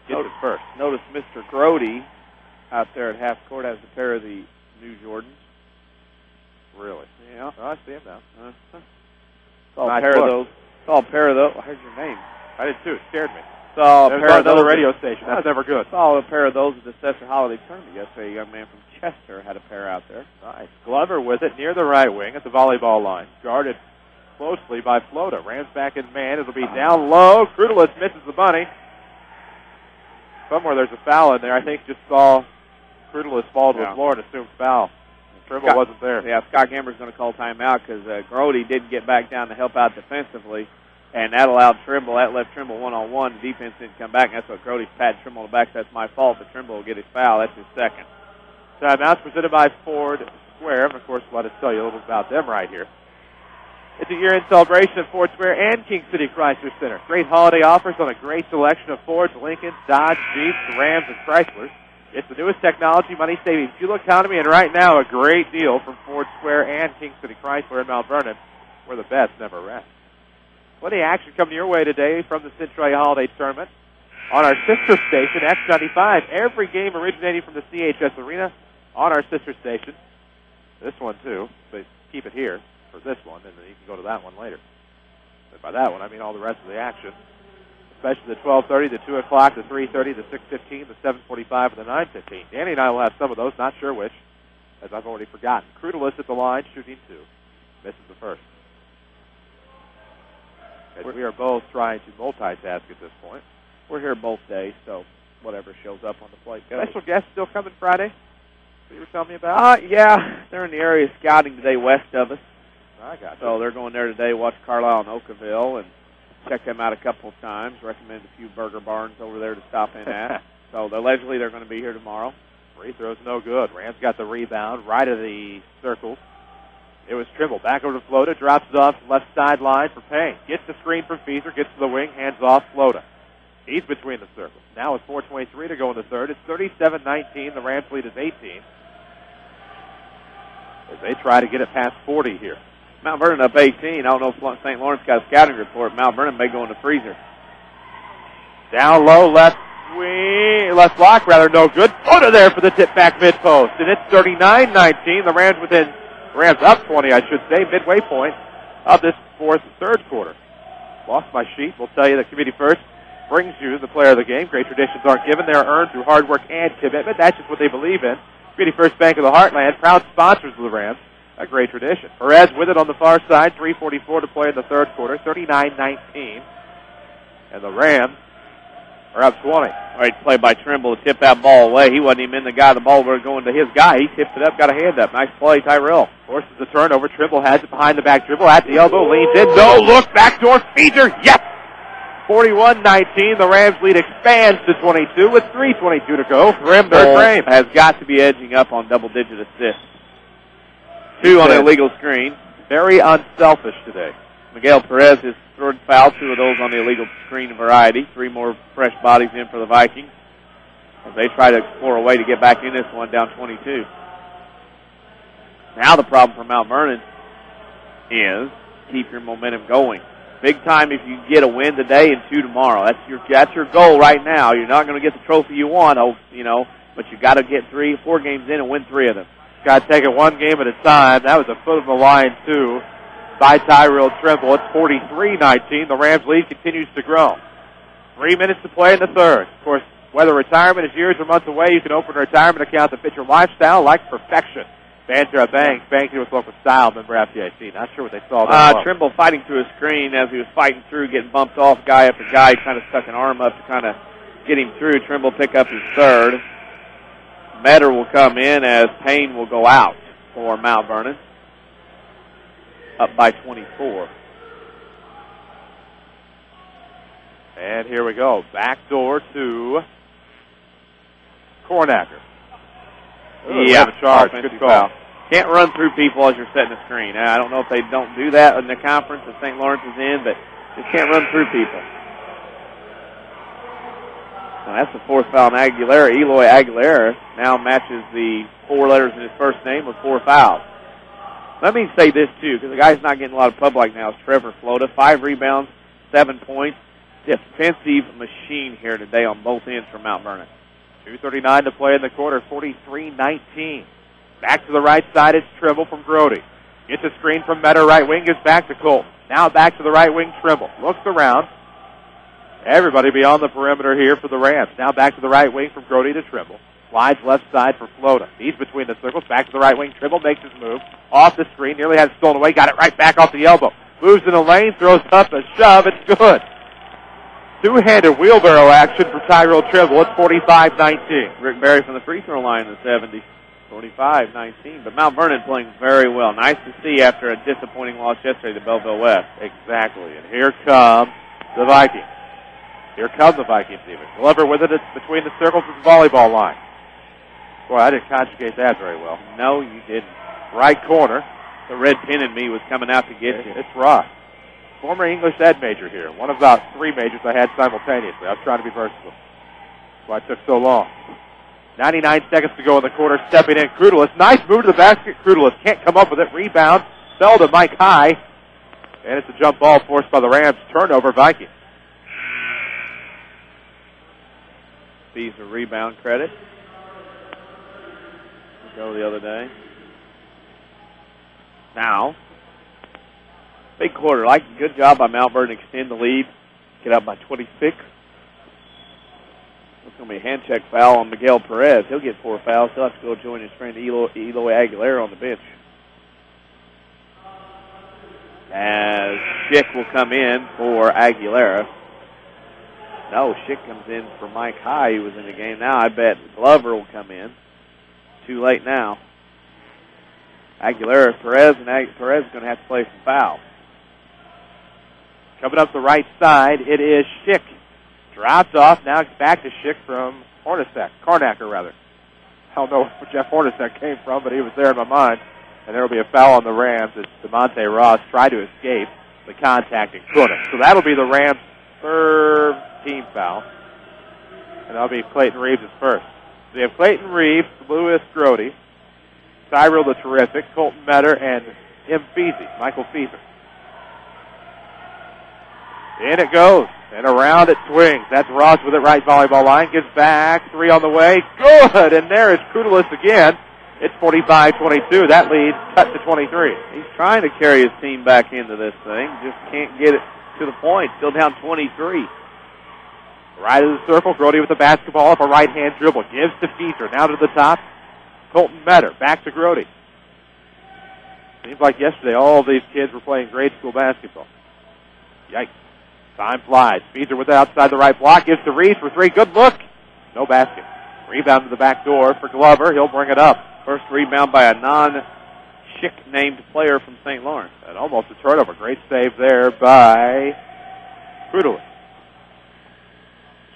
Speaker 1: gets it first.
Speaker 2: Notice Mr. Grody out there at half court has a pair of the new Jordans.
Speaker 1: Really?
Speaker 2: Yeah.
Speaker 1: Oh, I see him now.
Speaker 2: Saw a pair of those. Saw a pair of those. I heard your name.
Speaker 1: I did too. It scared me.
Speaker 2: Saw a pair of those.
Speaker 1: Another radio station. That's never good.
Speaker 2: Saw a pair of those at the Centralia Holiday Tournament yesterday. A young man from Chester had a pair out there.
Speaker 1: Nice. Glover with it near the right wing at the volleyball line. Guarded closely by Flota. Rams back in man. It'll be down low. Crudelis misses the bunny. Somewhere there's a foul in there. I think just saw Crudelis fall to the floor and assumed foul. Trimble wasn't there.
Speaker 2: Yeah, Scott Gamber's going to call timeout because Grody didn't get back down to help out defensively, and that allowed Trimble. That left Trimble one-on-one. The defense didn't come back, and that's what Grody patted Trimble on the back. That's my fault, but Trimble will get his foul. That's his second.
Speaker 1: Timeout's presented by Ford Square, and of course, let us tell you a little bit about them right here. It's a year-end celebration at Ford Square and King City Chrysler Center. Great holiday offers on a great selection of Fords, Lincolns, Dodge, Jeeps, Rams, and Chryslers. It's the newest technology, money-saving fuel economy, and right now a great deal from Ford Square and King City Chrysler in Mount Vernon, where the best never rest. Plenty of action coming your way today from the Centralia Holiday Tournament. On our sister station, X95, every game originating from the CHS Arena on our sister station. This one, too, but keep it here for this one, and then you can go to that one later. And by that one, I mean all the rest of the action, especially the 12:30, the 2 o'clock, the 3:30, the 6:15, the 7:45, and the 9:15. Danny and I will have some of those, not sure which, as I've already forgotten. Crudelis at the line, shooting 2. Misses the first. And we are both trying to multitask at this point.
Speaker 2: We're here both days, so whatever shows up on the plate goes.
Speaker 1: Special guests still coming Friday? What you were telling me about?
Speaker 2: Yeah, they're in the area scouting today west of us.
Speaker 1: I got you.
Speaker 2: So they're going there today, watch Carlisle and Oakville, and check them out a couple of times. Recommend a few burger barns over there to stop in at. So allegedly they're going to be here tomorrow.
Speaker 1: Free throw's no good. Rams got the rebound right of the circles. It was Trimble. Back over to Flota. Drops it off left sideline for Payne. Gets the screen from Feaser. Gets to the wing. Hands off Flota. He's between the circles. Now with 4:23 to go in the third. It's 37-19. The Rams lead is 18. As they try to get it past 40 here.
Speaker 2: Mount Vernon up 18. I don't know if St. Lawrence got a scouting report. Mount Vernon may go in the freezer.
Speaker 1: Down low, left wing, left block, rather, no good. Flota there for the tip back mid post. And it's 39-19. The Rams Rams up 20, I should say, midway point of this third quarter. Lost my sheet. We'll tell you that Committee First brings you the player of the game. Great traditions aren't given. They're earned through hard work and commitment. That's just what they believe in. Committee First Bank of the Heartland, proud sponsors of the Rams. A great tradition. Perez with it on the far side. 3:44 to play in the third quarter. 39-19. And the Rams are up 20.
Speaker 2: Great play by Trimble to tip that ball away. He wasn't even in the guy. The ball was going to his guy. He tipped it up, got a hand up. Nice play, Tyrell.
Speaker 1: Forces the turnover. Trimble has it behind the back dribble. At the elbow, leans in. No look. Backdoor feeder. Yes! 41-19. The Rams lead expands to 22 with 3:22 to go.
Speaker 2: Trimble has got to be edging up on double-digit assists. 2 on an illegal screen.
Speaker 1: Very unselfish today.
Speaker 2: Miguel Perez is third foul, 2 of those on the illegal screen variety. 3 more fresh bodies in for the Vikings as they try to explore a way to get back in this one, down 22. Now the problem for Mount Vernon is keep your momentum going. Big time if you get a win today and 2 tomorrow. That's your goal right now. You're not going to get the trophy you want, but you got to get 3 or 4 games in and win 3 of them.
Speaker 1: Got to take it one game at a time. That was a foot of the line, too, by Tyrell Trimble. It's 43-19. The Rams lead continues to grow. 3 minutes to play in the third. Of course, whether retirement is years or months away, you can open a retirement account that fits your lifestyle like perfection. Banterra Bank, banking with local style, member FDIC. Not sure what they saw there.
Speaker 2: Trimble fighting through a screen as he was fighting through, getting bumped off guy after guy, kind of stuck an arm up to kind of get him through. Trimble pick up his third. Metter will come in as Payne will go out for Mount Vernon. Up by 24.
Speaker 1: And here we go. Backdoor to Cornacker.
Speaker 2: Yeah,
Speaker 1: charge. Good call.
Speaker 2: Can't run through people as you're setting the screen. I don't know if they don't do that in the conference that St. Lawrence is in, but just can't run through people. Now that's the 4th foul on Aguilera. Eloy Aguilera now matches the 4 letters in his first name with 4 fouls. Let me say this, too, because the guy's not getting a lot of pub like now. It's Trevor Flota, 5 rebounds, 7 points, defensive machine here today on both ends for Mount Vernon.
Speaker 1: 2:39 to play in the quarter, 43-19. Back to the right side, it's Trimble from Grody. Gets a screen from Metter, right wing, gives back to Colton. Now back to the right wing, Trimble. Looks around. Everybody beyond the perimeter here for the Rams. Now back to the right wing from Grody to Trimble. Slides left side for Flota. He's between the circles. Back to the right wing. Trimble makes his move. Off the screen. Nearly had it stolen away. Got it right back off the elbow. Moves in the lane. Throws up a shove. It's good. Two-handed wheelbarrow action for Tyrell Trimble. It's 45-19.
Speaker 2: Rick Berry from the free throw line in the 70s. 45-19. But Mount Vernon playing very well. Nice to see after a disappointing loss yesterday to Belleville West.
Speaker 1: Exactly. And here come the Vikings. Here come the Vikings even. Glover with it. It's between the circles of the volleyball line. Boy, I didn't conjugate that very well.
Speaker 2: No, you didn't.
Speaker 1: Right corner.
Speaker 2: The red pin in me was coming out to get you.
Speaker 1: It's Ross. Former English ed major here. One of about 3 majors I had simultaneously. I was trying to be versatile. That's why it took so long. 99 seconds to go in the quarter. Stepping in, Crudelis. Nice move to the basket. Crudelis can't come up with it. Rebound. Fell to Mike High. And it's a jump ball forced by the Rams. Turnover, Vikings.
Speaker 2: Sees a rebound credit. Go the other day. Now, big quarter. Like, good job by Mount Vernon to extend the lead. Get up by 26. It's going to be a hand check foul on Miguel Perez. He'll get 4 fouls. He'll have to go join his friend Eloy Aguilera on the bench. As Schick will come in for Aguilera. No, Schick comes in for Mike High, who was in the game. Now I bet Glover will come in. Too late now. Perez is going to have to play some fouls.
Speaker 1: Coming up the right side, it is Schick. Drops off. Now it's back to Schick from Carnacker, rather. I don't know where Jeff Hornacek came from, but he was there in my mind. And there will be a foul on the Rams as DeMonte Ross tried to escape the contact and couldn't. So that'll be the Rams' third team foul. And that'll be Clayton Reeves' first. So you have Clayton Reeves, Lewis Grody, Cyril the Terrific, Colton Metter, and Michael Feezy. In it goes, and around it swings. That's Ross with it right volleyball line. Gives back, 3 on the way. Good, and there is Crudelis again. It's 45-22. That lead cut to 23.
Speaker 2: He's trying to carry his team back into this thing. Just can't get it to the point. Still down 23.
Speaker 1: Right of the circle, Grody with the basketball up a right-hand dribble. Gives to Feezer. Now to the top. Colton Metter. Back to Grody. Seems like yesterday all of these kids were playing grade school basketball. Yikes. Time flies. Feezer with it outside the right block. Gives to Reeves for 3. Good look. No basket. Rebound to the back door for Glover. He'll bring it up.
Speaker 2: First rebound by a non-Schick named player from St. Lawrence.
Speaker 1: And almost a turnover. Great save there by Crudelis.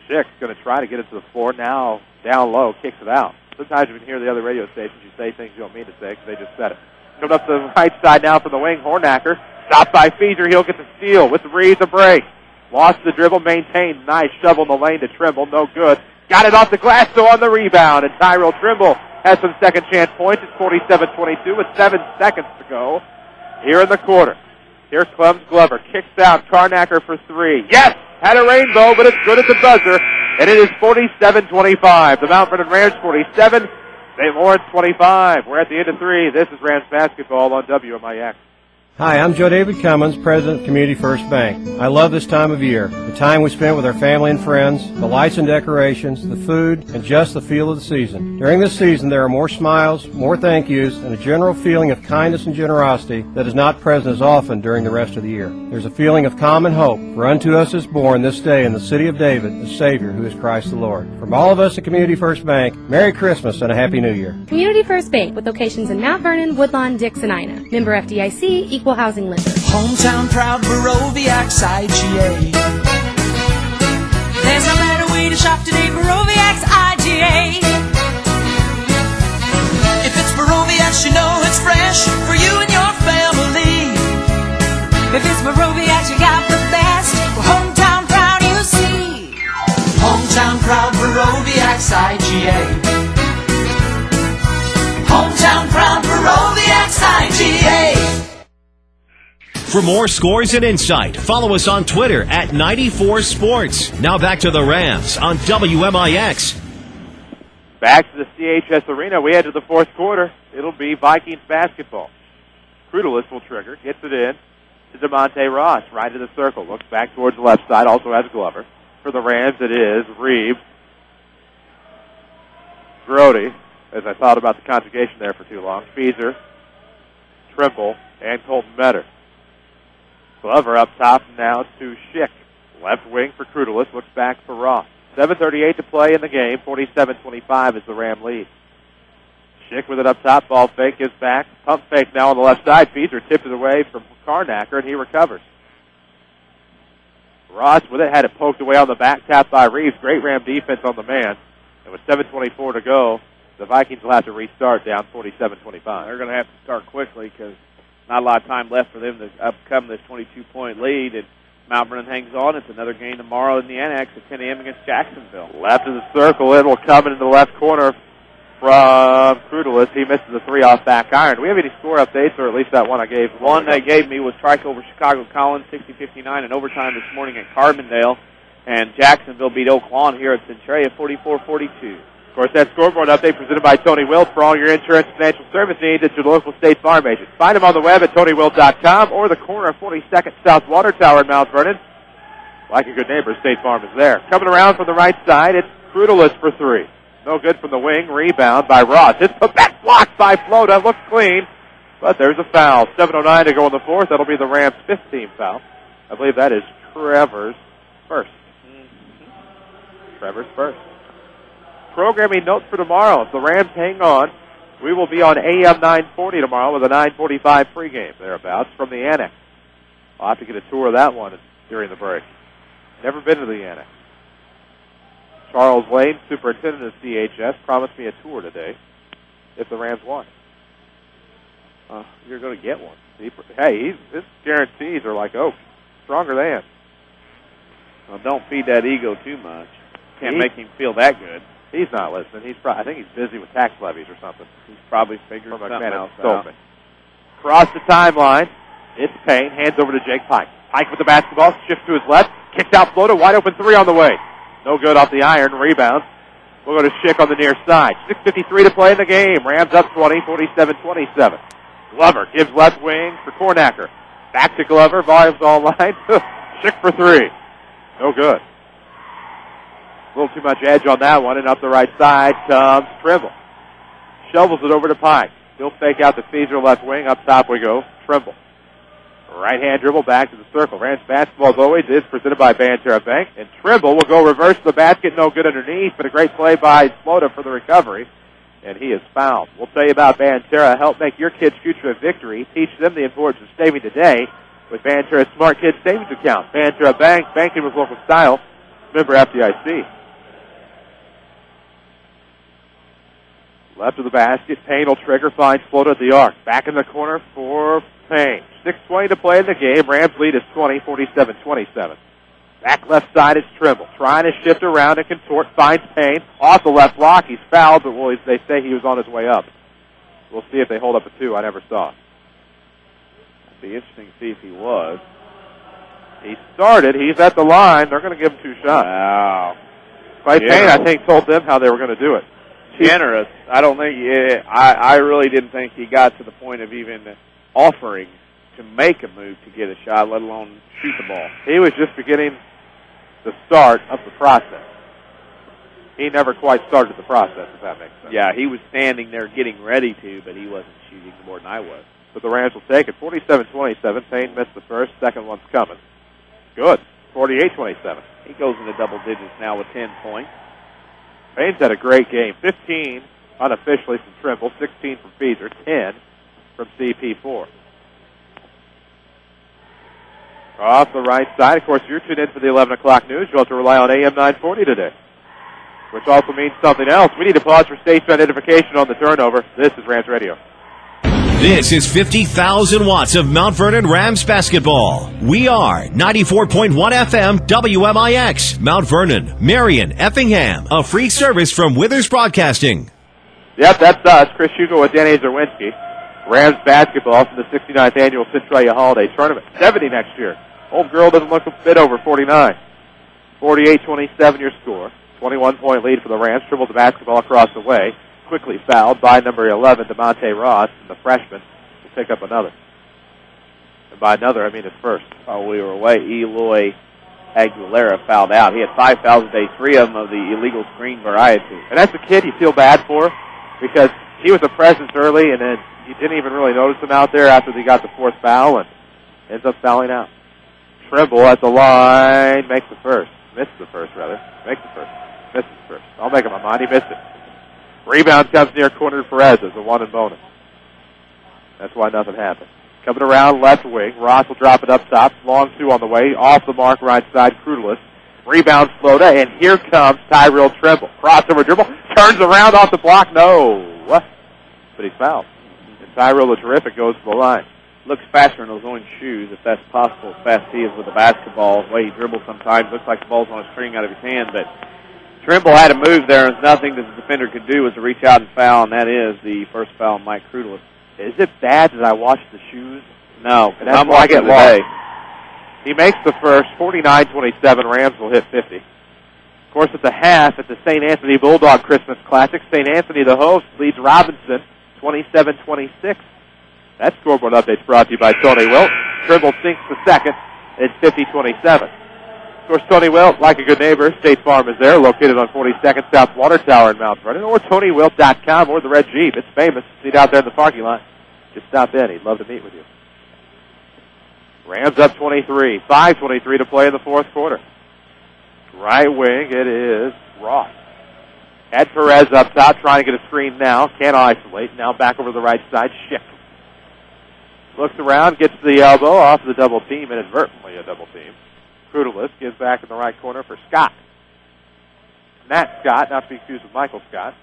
Speaker 1: Schick's going to try to get it to the floor. Now down low, kicks it out. Sometimes you can hear the other radio stations, you say things you don't mean to say because they just said it. Coming up the right side now from the wing, Hornacker. Stopped by Feezer. He'll get the steal with Reeves a break. Lost the dribble, maintained. Nice shovel in the lane to Trimble. No good. Got it off the glass, though, on the rebound. And Tyrell Trimble has some second chance points. It's 47-22 with 7 seconds to go here in the quarter. Here comes Glover. Kicks out. Carnacker for 3. Yes! Had a rainbow, but it's good at the buzzer. And it is 47-25. The Mount Vernon Rams 47, St. Lawrence 25. We're at the end of 3. This is Rams basketball on WMIX.
Speaker 13: Hi, I'm Joe David Cummins, President of Community First Bank. I love this time of year. The time we spent with our family and friends, the lights and decorations, the food, and just the feel of the season. During this season, there are more smiles, more thank yous, and a general feeling of kindness and generosity that is not present as often during the rest of the year. There's a feeling of common hope, for unto us is born this day in the city of David a Savior who is Christ the Lord. From all of us at Community First Bank, Merry Christmas and a Happy New Year.
Speaker 14: Community First Bank with locations in Mount Vernon, Woodlawn, Dix, and Ina. Member FDIC, Equal Housing Lender.
Speaker 17: Hometown proud Baroviax IGA. There's no better way to shop today, Baroviax IGA. If it's Baroviax, you know it's fresh for you and your family. If it's Baroviax, you got the best. For hometown proud, you see. Hometown proud Baroviax IGA. Hometown proud Baroviax IGA.
Speaker 8: For more scores and insight, follow us on Twitter at 94 Sports. Now back to the Rams on WMIX.
Speaker 1: Back to the CHS Arena. We head to the fourth quarter. It'll be Vikings basketball. Crudulis will trigger, gets it in to DeMonte Ross, right to the circle. Looks back towards the left side, also has Glover. For the Rams, it is Reeves, Grody, as I thought about the conjugation there for too long, Feezer, Trimble, and Colton Metter. Glover up top now to Schick. Left wing for Crudulis, looks back for Ross. 7:38 to play in the game, 47-25 is the Ram lead. Schick with it up top, ball fake, gives back. Pump fake now on the left side. Feezer tipped it away from Carnacker, and he recovers. Ross with it, had it poked away on the back, tapped by Reeves. Great Ram defense on the man. And with 7:24 to go, the Vikings will have to restart down 47-25.
Speaker 2: They're going to have to start quickly because not a lot of time left for them to overcome this 22-point lead. And Mount Vernon hangs on. It's another game tomorrow in the Annex at 10 a.m. against Jacksonville.
Speaker 1: Left of the circle, it will come into the left corner from Crudulis. He misses the three off back iron. Do we have any score updates, or at least that one I gave?
Speaker 2: One they gave me was strike over Chicago Collins, 60-59 in overtime this morning at Carbondale. And Jacksonville beat Oak Lawn here at Centralia, 44-42.
Speaker 1: Of course, that scoreboard update presented by Tony Wilt for all your insurance and financial service needs at your local State Farm agent. Find him on the web at TonyWilt.com or the corner of 42nd South Water Tower in Mount Vernon. Like a good neighbor, State Farm is there. Coming around from the right side, it's Crudulis for three. No good from the wing. Rebound by Ross. It's put back, blocked by Flota. Looks clean, but there's a foul. 7:09 to go in the fourth. That'll be the Rams' 15th foul. I believe that is Trevor's first. Trevor's first. Programming notes for tomorrow. If the Rams hang on, we will be on AM 940 tomorrow with a 9:45 pregame thereabouts from the Annex. I'll have to get a tour of that one during the break. Never been to the Annex. Charles Lane, superintendent of CHS, promised me a tour today if the Rams won.
Speaker 2: You're going to get one.
Speaker 1: Hey, his guarantees are like oak. Stronger than.
Speaker 2: Well, don't feed that ego too much. Can't make him feel that good.
Speaker 1: He's not listening. I think he's busy with tax levies or something.
Speaker 2: He's probably figuring something else out.
Speaker 1: Cross the timeline. It's Payne. Hands over to Jake Pike. Pike with the basketball. Shifts to his left. Kicks out Flota. Wide open three on the way. No good off the iron. Rebound. We'll go to Schick on the near side. 6:53 to play in the game. Rams up 20, 47-27. Glover gives left wing for Cornacker. Back to Glover. Volumes online. Schick for three. No good. A little too much edge on that one, and up the right side comes Trimble. Shovels it over to Pike. He'll fake out the Feezer left wing. Up top we go. Trimble. Right-hand dribble back to the circle. Rams basketball, as always, is presented by Banterra Bank. And Trimble will go reverse the basket. No good underneath, but a great play by Flota for the recovery. And he is fouled. We'll tell you about Banterra. Help make your kids' future a victory. Teach them the importance of saving today with Banterra's Smart Kids Savings Account. Banterra Bank, banking with local style. Member FDIC. Left of the basket, Payne will trigger, finds Flota at the arc. Back in the corner for Payne. 6:20 to play in the game. Rams lead is 20, 47-27. Back left side is Trimble. Trying to shift around and contort, finds Payne. Off the left block, he's fouled, but they say he was on his way up. We'll see if they hold up a two. I never saw it.
Speaker 2: It'd be interesting to see if he was.
Speaker 1: He started. He's at the line. They're going to give him two shots.
Speaker 2: Wow.
Speaker 1: Clay Payne, I think, told them how they were going to do it.
Speaker 2: Generous. I don't think. I really didn't think he got to the point of even offering to make a move to get a shot, let alone shoot the ball.
Speaker 1: He was just beginning the start of the process. He never quite started the process, if that makes sense.
Speaker 2: Yeah, he was standing there getting ready to, but he wasn't shooting more than I was.
Speaker 1: But the Rams will take it. 47-27. Payne missed the first. Second one's coming. Good. 48-27.
Speaker 2: He goes into double digits now with 10 points.
Speaker 1: Payne's had a great game. 15 unofficially from Trimble, 16 from Feezer, 10 from CP4. Off the right side, of course, you're tuned in for the 11 o'clock news. You'll have to rely on AM 940 today, which also means something else. We need to pause for station identification on the turnover. This is Rams Radio.
Speaker 8: This is 50,000 watts of Mount Vernon Rams basketball. We are 94.1 FM WMIX, Mount Vernon, Marion, Effingham. A free service from Withers Broadcasting.
Speaker 1: Yep, that's us. Chris Hugo with Danny Czerwinski. Rams basketball from the 69th annual Centralia Holiday Tournament. 70 next year. Old girl doesn't look a bit over 49. 48-27 your score. 21-point lead for the Rams. Dribbled the basketball across the way. Quickly fouled by number 11, DeMonte Ross, and the freshman will pick up another. And by another, I mean his first.
Speaker 2: While we were away, Eloy Aguilera fouled out. He had 5 fouls today, 3 of them of the illegal screen variety.
Speaker 1: And that's a kid you feel bad for because he was a presence early, and then you didn't even really notice him out there after he got the 4th foul and ends up fouling out. Trimble at the line, makes the first. Misses the first, rather. Makes the first. Misses the first. I'll make up my mind. He missed it. Rebound comes near corner Perez as a 1 and bonus. That's why nothing happened. Coming around left wing. Ross will drop it up top. Long 2 on the way. Off the mark right side. Crudelis. Rebound Flota. And here comes Tyrell Trimble. Crossover dribble. Turns around off the block. No. But he's fouled. And Tyrell the terrific goes to the line.
Speaker 2: Looks faster in those orange shoes, if that's possible, as fast as he is with the basketball. The way he dribbles sometimes. Looks like the ball's on a string out of his hand. But Trimble had to move there, and there's nothing that the defender could do was to reach out and foul, and that is the first foul on Mike Crudelis.
Speaker 1: Is it bad that I watch the shoes?
Speaker 2: No.
Speaker 1: And that's why I get lost. He makes the first. 49-27. Rams will hit 50. Of course, at the half, at the St. Anthony Bulldog Christmas Classic, St. Anthony, the host, leads Robinson 27-26. That scoreboard update's brought to you by Tony Wilt. Trimble sinks the second. It's 50-27. Of course, Tony Wilt, like a good neighbor, State Farm is there, located on 42nd South Water Tower in Mount Vernon, or TonyWilt.com, or the Red Jeep. It's famous. See it out there in the parking lot. Just stop in. He'd love to meet with you. Rams up 23. 5:23 to play in the 4th quarter. Right wing, it is Ross. Had Perez up top, trying to get a screen now. Can't isolate. Now back over to the right side. Schick. Looks around, gets the elbow off the double team, inadvertently a double team. Crudelis gives back in the right corner for Scott. Matt Scott, not to be confused with Michael Scott.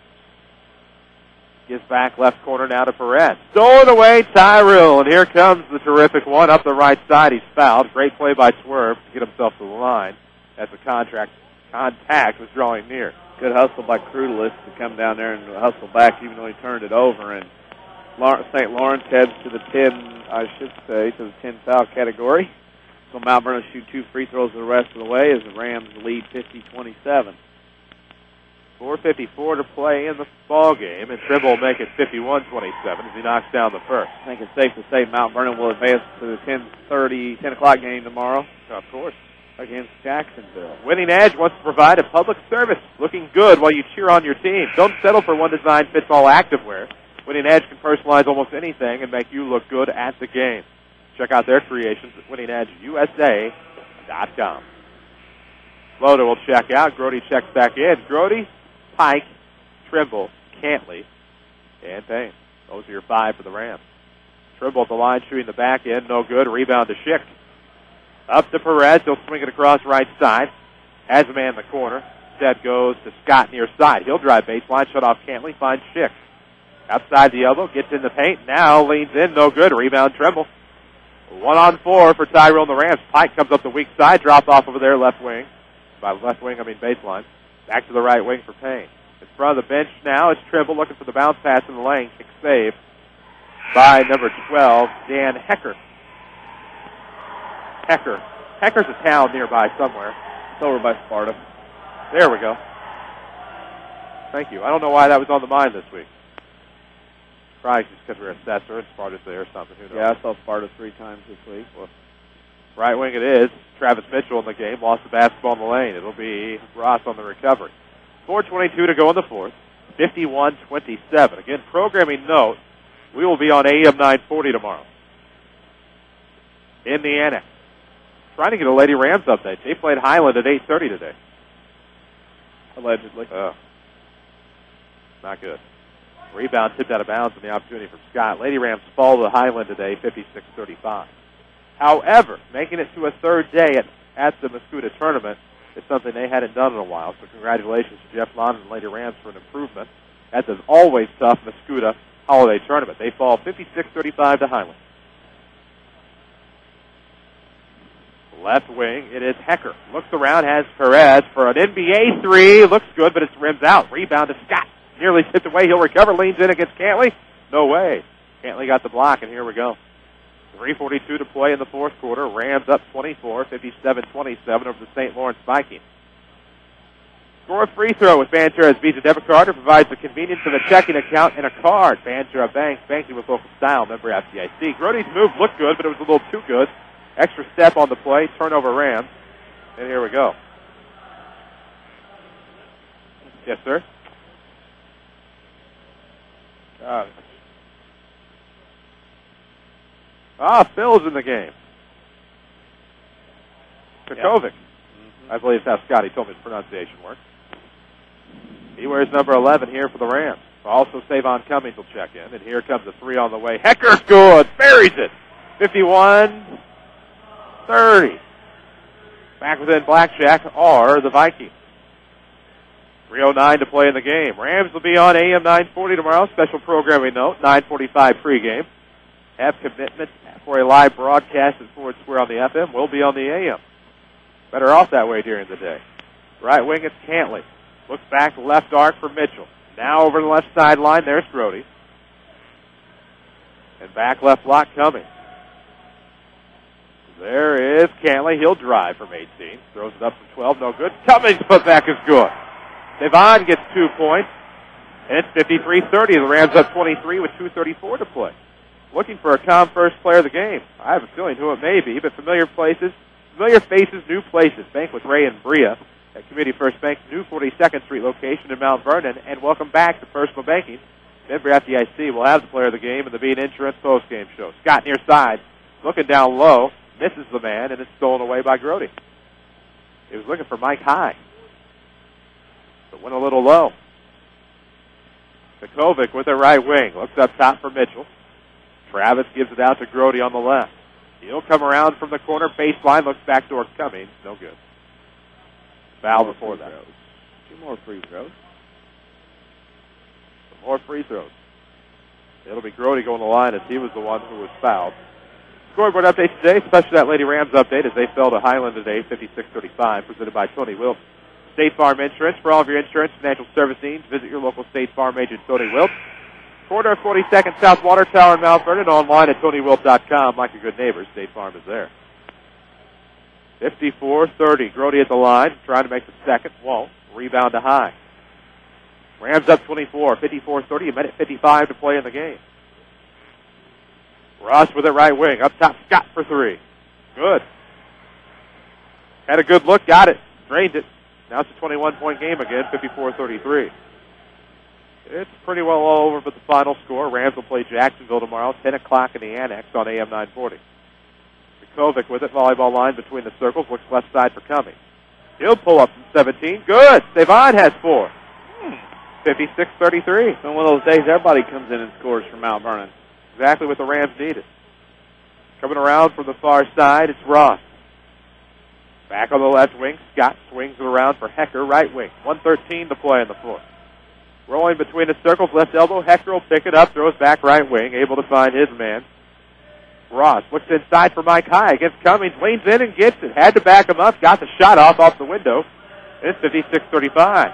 Speaker 1: Gives back left corner now to Perez. Stolen away, Tyrell, and here comes the terrific one up the right side. He's fouled. Great play by Swerve to get himself to the line as the contact was drawing near.
Speaker 2: Good hustle by Crudelis to come down there and hustle back even though he turned it over. And St. Laurence heads to the 10 foul category. So Mount Vernon shoot 2 free throws the rest of the way as the Rams lead 50-27.
Speaker 1: 4:54 to play in the ball game, and Trimble will make it 51-27 as he knocks down the first.
Speaker 2: I think it's safe to say Mount Vernon will advance to the 10 o'clock game tomorrow.
Speaker 1: Of course.
Speaker 2: Against Jacksonville.
Speaker 1: Winning Edge wants to provide a public service, looking good while you cheer on your team. Don't settle for one-design-fits-all activewear. Winning Edge can personalize almost anything and make you look good at the game. Check out their creations at winningedgeusa.com. Loda will check out. Grody checks back in. Grody, Pike, Trimble, Cantley, and Payne. Those are your 5 for the Rams. Trimble at the line shooting the back end. No good. Rebound to Schick. Up to Perez. He'll swing it across right side. Has a man in the corner. Instead goes to Scott near side. He'll drive baseline. Shut off Cantley. Finds Schick. Outside the elbow. Gets in the paint. Now leans in. No good. Rebound Trimble. 1-on-4 for Tyrell and the Rams. Pike comes up the weak side. Drop off over there left wing. By left wing, I mean baseline. Back to the right wing for Payne. In front of the bench now is Trimble looking for the bounce pass in the lane. Kick save by number 12, Dan Hecker. Hecker's a town nearby somewhere.
Speaker 2: It's over by Sparta.
Speaker 1: There we go. Thank you. I don't know why that was on the mind this week. Probably just because we're assessor and Sparta's there or something. Who knows?
Speaker 2: Yeah, I saw Sparta 3 times this week.
Speaker 1: Well, right wing it is. Travis Mitchell in the game. Lost the basketball in the lane. It'll be Ross on the recovery. 4:22 to go in the 4th. 51-27. Again, programming note, we will be on AM 940 tomorrow. In the annex. Trying to get a Lady Rams update. They played Highland at 8:30 today.
Speaker 2: Allegedly.
Speaker 1: Not good. Rebound tipped out of bounds and the opportunity for Scott. Lady Rams fall to Highland today, 56-35. However, making it to a 3rd day at the Mascoutah tournament is something they hadn't done in a while. So congratulations to Jeff London and Lady Rams for an improvement. That's an always tough Mascoutah Holiday Tournament. They fall 56-35 to Highland. Left wing, it is Hecker. Looks around, has Perez for an NBA 3. Looks good, but it's rims out. Rebound to Scott. Nearly tipped away. He'll recover. Leans in against Cantley. No way. Cantley got the block, and here we go. 3:42 to play in the fourth quarter. Rams up 24, 57-27 over the St. Lawrence Vikings. Score a free throw with Bantera's Visa debit card. It provides the convenience of a checking account and a card. Bantera Bank, banking with local style, member FDIC. Grody's move looked good, but it was a little too good. Extra step on the play, turnover Rams. And here we go. Yes, sir? Phil's in the game. Kokovic. I believe that's how Scotty told me the pronunciation works. He wears number 11 here for the Rams. Also, Savon Cummings will check in. And here comes a three on the way. Hecker's good. Buries it. 51-30. Back within Blackjack are the Vikings. 3:09 to play in the game. Rams will be on AM 940 tomorrow. Special programming note, 9:45 pregame. Have commitment for a live broadcast at Ford Square on the FM. We'll be on the AM. Better off that way during the day. Right wing, it's Cantley. Looks back, left arc for Mitchell. Now over the left sideline, there's Grody. And back left block coming. There is Cantley. He'll drive from 18. Throws it up from 12. No good. Cummings' putback is good. Devon gets 2 points. And it's 53-30. The Rams up 23 with 2:34 to play. Looking for a calm first player of the game. I have a feeling who it may be, but familiar faces, new places. Bank with Ray and Bria at Community First Bank's new 42nd Street location in Mount Vernon. And welcome back to Personal Banking. Member FDIC will have the player of the game in the Bean Insurance postgame show. Scott near side, looking down low, misses the man, and it's stolen away by Grody. He was looking for Mike High, but went a little low. Kokovic with a right wing. Looks up top for Mitchell. Travis gives it out to Grody on the left. He'll come around from the corner, baseline, looks back towards Cummings. No good. Foul before that.
Speaker 2: Two more free throws.
Speaker 1: Some more free throws. It'll be Grody going to the line as he was the one who was fouled. Scoreboard update today, especially that Lady Rams update as they fell to Highland today, 56-35, presented by Tony Wilkes. State Farm Insurance. For all of your insurance financial service needs, visit your local State Farm agent, Tony Wilkes. Corner of 42nd South Water Tower in Mount Vernon, online at TonyWilkes.com. Like a good neighbor, State Farm is there. 54-30. Grody at the line, trying to make the second. Won't. Rebound to High. Rams up 24, 54-30. A minute 55 to play in the game. Ross with it right wing. Up top, Scott for three. Good. Had a good look, got it. Drained it. Now it's a 21-point game again, 54-33. It's pretty well all over, but the final score. Rams will play Jacksonville tomorrow, 10 o'clock in the Annex on AM 940. Kokovic with it, volleyball line between the circles, looks left side for Cummings. He'll pull up from 17. Good. Savon has 4. 56-33.
Speaker 2: It's been one of those days everybody comes in and scores for Mount Vernon.
Speaker 1: Exactly what the Rams needed. Coming around from the far side, it's Ross. Back on the left wing, Scott swings it around for Hecker, right wing. 1:13 to play in the fourth. Rolling between the circles, left elbow. Hecker will pick it up, throws back right wing, able to find his man. Ross looks inside for Mike High against Cummings, leans in and gets it. Had to back him up, got the shot off the window. It's 56-35.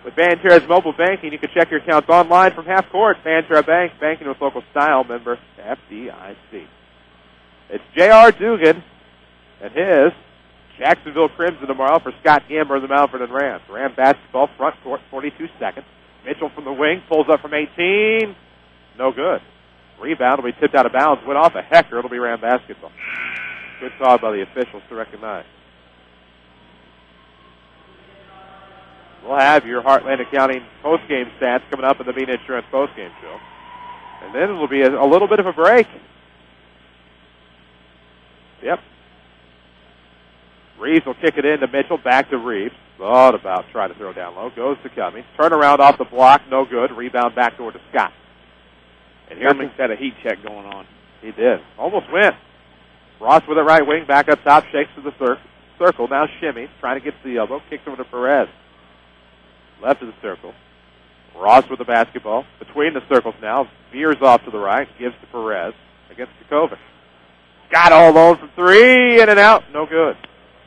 Speaker 1: With Bantera's mobile banking, you can check your accounts online from half court. Bantera Bank, banking with local style, member FDIC. It's J.R. Dugan and his Jacksonville Crimson tomorrow for Scott Gamber and the Mount Vernon Rams. Ram basketball, front court, 42 seconds. Mitchell from the wing, pulls up from 18. No good. Rebound will be tipped out of bounds. Went off a Hecker. It'll be Ram basketball. Good call by the officials to recognize. We'll have your Heartland Accounting postgame stats coming up in the Bean Insurance postgame show. And then it'll be a little bit of a break. Yep. Reeves will kick it in to Mitchell, back to Reeves. Thought about trying to throw down low. Goes to Cummings. Turnaround off the block, no good. Rebound back door to Scott. And
Speaker 2: Cummings had a heat check going on.
Speaker 1: He did. Almost went. Ross with it right wing, back up top, shakes to the circle. Now shimmies, trying to get to the elbow. Kicks over to Perez. Left of the circle. Ross with the basketball. Between the circles now. Veers off to the right. Gives to Perez against Kokovic. Scott all alone from three. In and out. No good.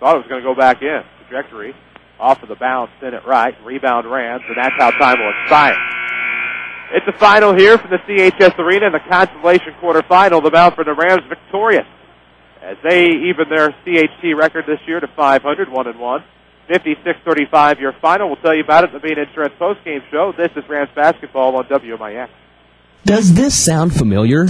Speaker 1: Thought it was going to go back in. Trajectory off of the bounce, in it right. Rebound Rams, and that's how time will expire. It's a final here from the CHS Arena in the Consolation quarterfinal. The Mount Vernon Rams victorious as they even their CHT record this year to 500, 1-1. 56-35 your final. We'll tell you about it in the Bean Insurance postgame show. This is Rams basketball on WMIX.
Speaker 10: Does this sound familiar?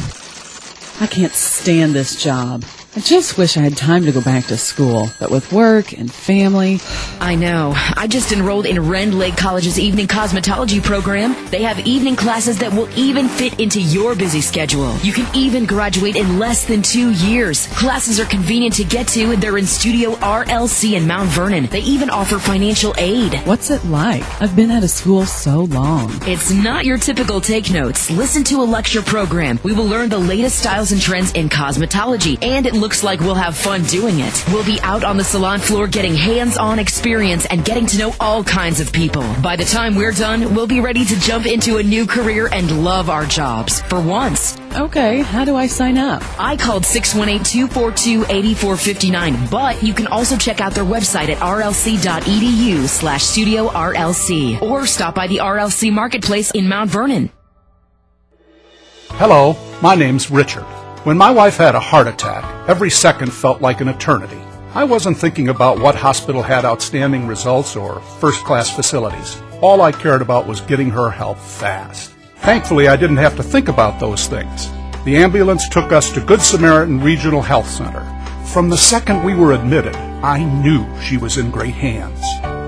Speaker 11: I can't stand this job. I just wish I had time to go back to school, but with work and family...
Speaker 12: I know. I just enrolled in Rend Lake College's evening cosmetology program. They have evening classes that will even fit into your busy schedule. You can even graduate in less than 2 years. Classes are convenient to get to, and they're in Studio RLC in Mount Vernon. They even offer financial aid.
Speaker 11: What's it like? I've been out of school so long.
Speaker 12: It's not your typical take notes. Listen to a lecture program. We will learn the latest styles and trends in cosmetology, and it looks like we'll have fun doing it. We'll be out on the salon floor getting hands-on experience and getting to know all kinds of people. By the time we're done, we'll be ready to jump into a new career and love our jobs for once.
Speaker 11: Okay, how do I sign up?
Speaker 12: I called 618-242-8459, but you can also check out their website at rlc.edu/Studio RLC or stop by the RLC Marketplace in Mount Vernon.
Speaker 21: Hello, my name's Richard. When my wife had a heart attack, every second felt like an eternity. I wasn't thinking about what hospital had outstanding results or first-class facilities. All I cared about was getting her help fast. Thankfully, I didn't have to think about those things. The ambulance took us to Good Samaritan Regional Health Center. From the second we were admitted, I knew she was in great hands.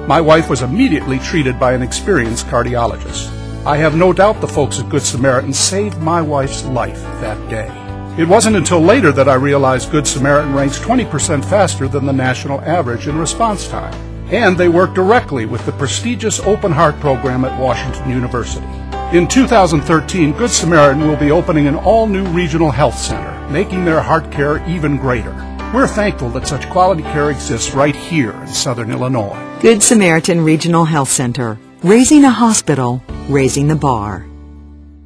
Speaker 21: My wife was immediately treated by an experienced cardiologist. I have no doubt the folks at Good Samaritan saved my wife's life that day. It wasn't until later that I realized Good Samaritan ranks 20% faster than the national average in response time. And they work directly with the prestigious Open Heart program at Washington University. In 2013, Good Samaritan will be opening an all-new regional health center, making their heart care even greater. We're thankful that such quality care exists right here in Southern Illinois.
Speaker 20: Good Samaritan Regional Health Center. Raising a hospital, raising the bar.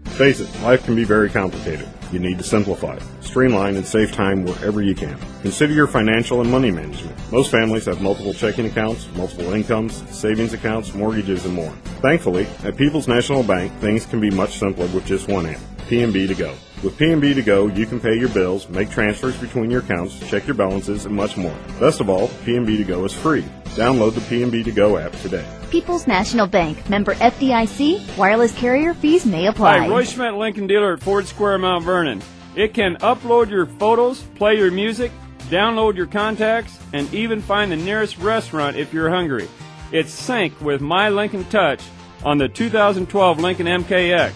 Speaker 22: Face it, life can be very complicated. You need to simplify, streamline, and save time wherever you can. Consider your financial and money management. Most families have multiple checking accounts, multiple incomes, savings accounts, mortgages, and more. Thankfully, at People's National Bank, things can be much simpler with just one app, PNB To Go. With PNB To Go, you can pay your bills, make transfers between your accounts, check your balances, and much more. Best of all, PNB To Go is free. Download the PNB To Go app today.
Speaker 23: People's National Bank, member FDIC, wireless carrier fees may apply.
Speaker 9: Hi, Roy Schmidt, Lincoln dealer at Ford Square, Mount Vernon. It can upload your photos, play your music, download your contacts, and even find the nearest restaurant if you're hungry. It's synced with My Lincoln Touch on the 2012 Lincoln MKX.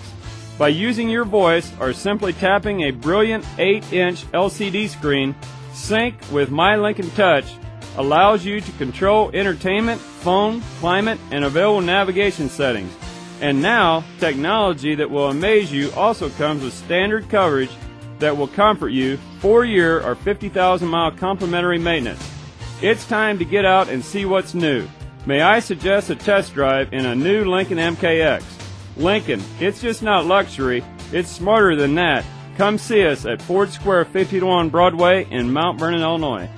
Speaker 9: By using your voice or simply tapping a brilliant 8-inch LCD screen, Sync with My Lincoln Touch allows you to control entertainment, phone, climate, and available navigation settings. And now, technology that will amaze you also comes with standard coverage that will comfort you, 4-year or 50,000-mile complimentary maintenance. It's time to get out and see what's new. May I suggest a test drive in a new Lincoln MKX? Lincoln, it's just not luxury, it's smarter than that. Come see us at Ford Square 51 Broadway in Mount Vernon, Illinois.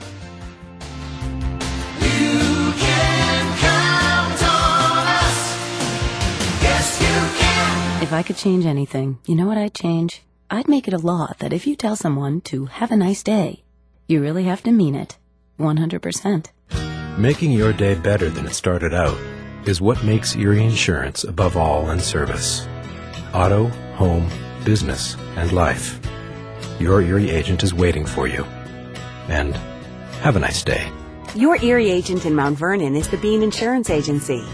Speaker 24: If I could change anything, you know what I'd change? I'd make it a law that if you tell someone to have a nice day, you really have to mean it. 100%.
Speaker 15: Making your day better than it started out is what makes Erie Insurance above all in service. Auto, home, business, and life. Your Erie agent is waiting for you. And have a nice day.
Speaker 16: Your Erie agent in Mount Vernon is the Bean Insurance Agency.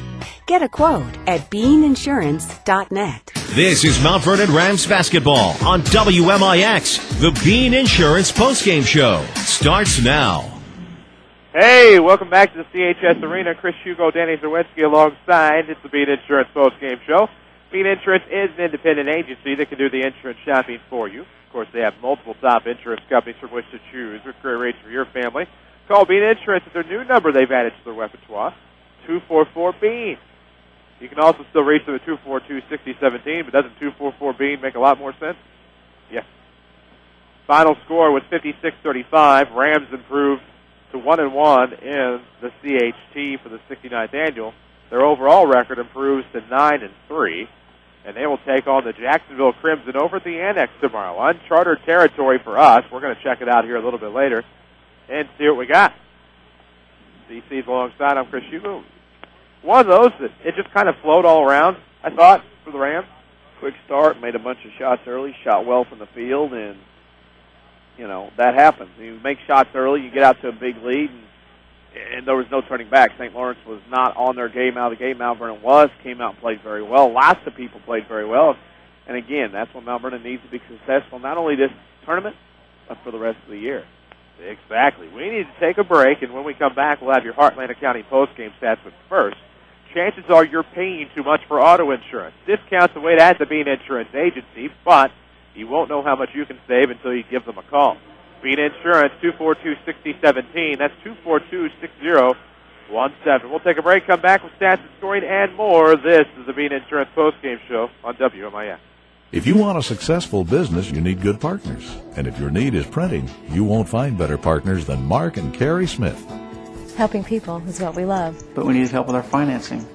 Speaker 16: Get a quote at beaninsurance.net.
Speaker 8: This is Mount Vernon Rams basketball on WMIX. The Bean Insurance postgame show starts now.
Speaker 1: Hey, welcome back to the CHS Arena. Chris Hugo, Danny Czerwinski alongside. It's the Bean Insurance postgame show. Bean Insurance is an independent agency that can do the insurance shopping for you. Of course, they have multiple top insurance companies from which to choose with great rates for your family. Call Bean Insurance at their new number they've added to their repertoire, 244-BEAN. You can also still reach them at 242-6017, but doesn't 244-BEAN make a lot more sense? Yes. Final score was 56-35. Rams improved to 1-1 in the CHT for the 69th annual. Their overall record improves to 9-3. and they will take on the Jacksonville Crimson over at the Annex tomorrow. Uncharted territory for us. We're going to check it out here a little bit later and see what we got. DC's alongside. I'm Chris Hugo. One of those that it just kind of flowed all around, I thought, for the Rams.
Speaker 2: Quick start, made a bunch of shots early, shot well from the field, and, you know, that happens. You make shots early, you get out to a big lead, and there was no turning back. St. Laurence was not on their game out of the game. Mount Vernon came out and played very well. Lots of people played very well. And, again, that's what Mount Vernon needs to be successful, not only this tournament, but for the rest of the year.
Speaker 1: Exactly. We need to take a break, and when we come back, we'll have your Heartland County postgame stats. But first, chances are you're paying too much for auto insurance. Discounts await at the Bean Insurance Agency, but you won't know how much you can save until you give them a call. Bean Insurance, 242-6017. That's 242-6017. We'll take a break, come back with stats and scoring and more. This is the Bean Insurance postgame show on WMIX.
Speaker 3: If you want a successful business, you need good partners. And if your need is printing, you won't find better partners than Mark and Carrie Smith.
Speaker 4: Helping people is what we love.
Speaker 5: But we need help with our financing.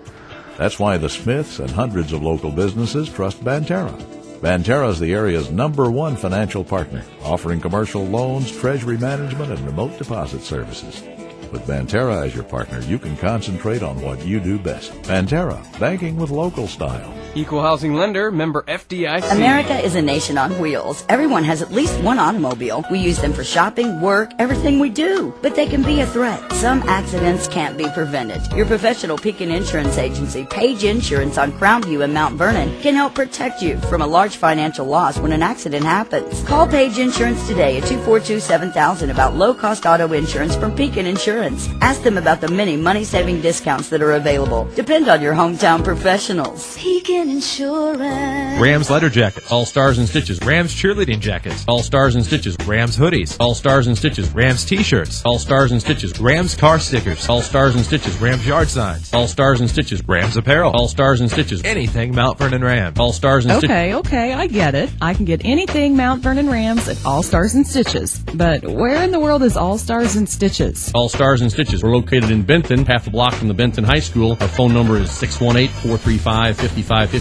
Speaker 3: That's why the Smiths and hundreds of local businesses trust Banterra. Banterra is the area's #1 financial partner, offering commercial loans, treasury management, and remote deposit services. With Banterra as your partner, you can concentrate on what you do best. Banterra, banking with local style.
Speaker 6: Equal housing lender, member FDIC.
Speaker 7: America is a nation on wheels. Everyone has at least one automobile. We use them for shopping, work, everything we do. But they can be a threat. Some accidents can't be prevented. Your professional Pekin Insurance Agency, Page Insurance on Crownview and Mount Vernon, can help protect you from a large financial loss when an accident happens. Call Page Insurance today at 242-7000 about low-cost auto insurance from Pekin Insurance. Ask them about the many money-saving discounts that are available. Depend on your hometown professionals. Pekin Insurance.
Speaker 18: Rams leather jackets, All Stars and Stitches. Rams cheerleading jackets, All Stars and Stitches. Rams hoodies, All Stars and Stitches. Rams t-shirts, All Stars and Stitches. Rams car stickers, All Stars and Stitches. Rams yard signs, All Stars and Stitches. Rams apparel, All Stars and Stitches. Anything Mount Vernon Rams, All Stars and Stitches.
Speaker 11: Okay, I get it. I can get anything Mount Vernon Rams at All Stars and Stitches. But where in the world is All Stars and Stitches?
Speaker 18: All Stars and Stitches. We're located in Benton, half a block from the Benton High School. Our phone number is 618-435-5555.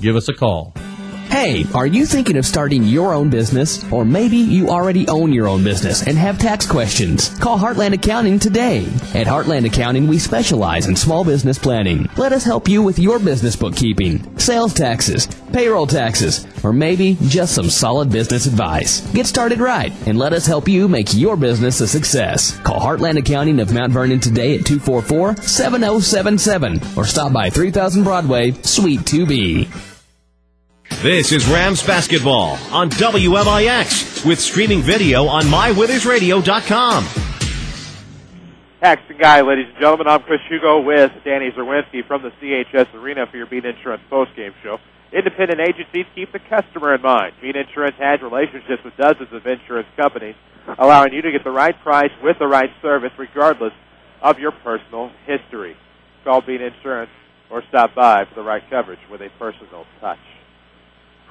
Speaker 18: Give us a call.
Speaker 10: Hey, are you thinking of starting your own business? Or maybe you already own your own business and have tax questions? Call Heartland Accounting today. At Heartland Accounting, we specialize in small business planning. Let us help you with your business bookkeeping, sales taxes, payroll taxes, or maybe just some solid business advice. Get started right and let us help you make your business a success. Call Heartland Accounting of Mount Vernon today at 244-7077 or stop by 3000 Broadway, Suite 2B.
Speaker 8: This is Rams basketball on WMIX with streaming video on MyWithersRadio.com.
Speaker 1: Paxton Guy, ladies and gentlemen. I'm Chris Hugo with Danny Czerwinski from the CHS Arena for your Bean Insurance postgame show. Independent agencies keep the customer in mind. Bean Insurance has relationships with dozens of insurance companies, allowing you to get the right price with the right service regardless of your personal history. Call Bean Insurance or stop by for the right coverage with a personal touch.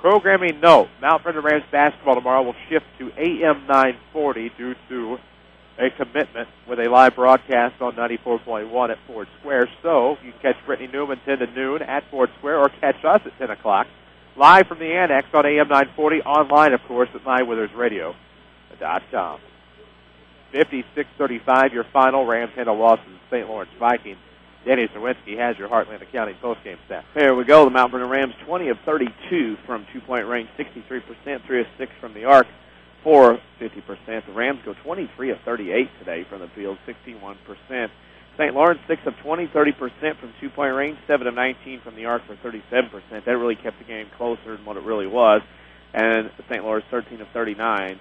Speaker 1: Programming note, Mount Vernon Rams basketball tomorrow will shift to AM 940 due to a commitment with a live broadcast on 94.1 at Ford Square. So you can catch Brittany Newman 10 to noon at Ford Square or catch us at 10 o'clock live from the Annex on AM 940, online, of course, at MyWithersRadio.com. 56-35, your final. Rams handle losses to St. Lawrence Vikings. Danny Czerwinski has your Heartland Accounting postgame stats.
Speaker 2: Here we go. The Mount Vernon Rams, 20 of 32 from two-point range, 63%, 3 of 6 from the arc, 4 50%. The Rams go 23 of 38 today from the field, 61%. St. Lawrence, 6 of 20, 30% from two-point range, 7 of 19 from the arc for 37%. That really kept the game closer than what it really was. And St. Lawrence, 13 of 39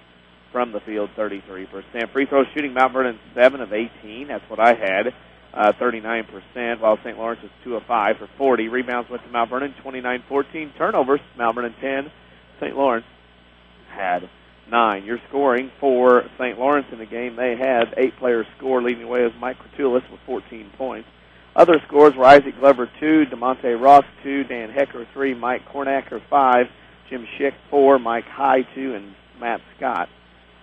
Speaker 2: from the field, 33%. Free throw shooting, Mount Vernon, 7 of 18. That's what I had. 39%, while St. Lawrence is 2 of 5 for 40. Rebounds went to Mount Vernon, 29-14. Turnovers, Mount Vernon 10. St. Lawrence had 9. Your scoring for St. Lawrence in the game, they had 8 players score. Leading the way was Mike Cratulis with 14 points. Other scores were Isaac Glover 2, DeMonte Ross 2, Dan Hecker 3, Mike Cornacker 5, Jim Schick 4, Mike High 2, and Matt Scott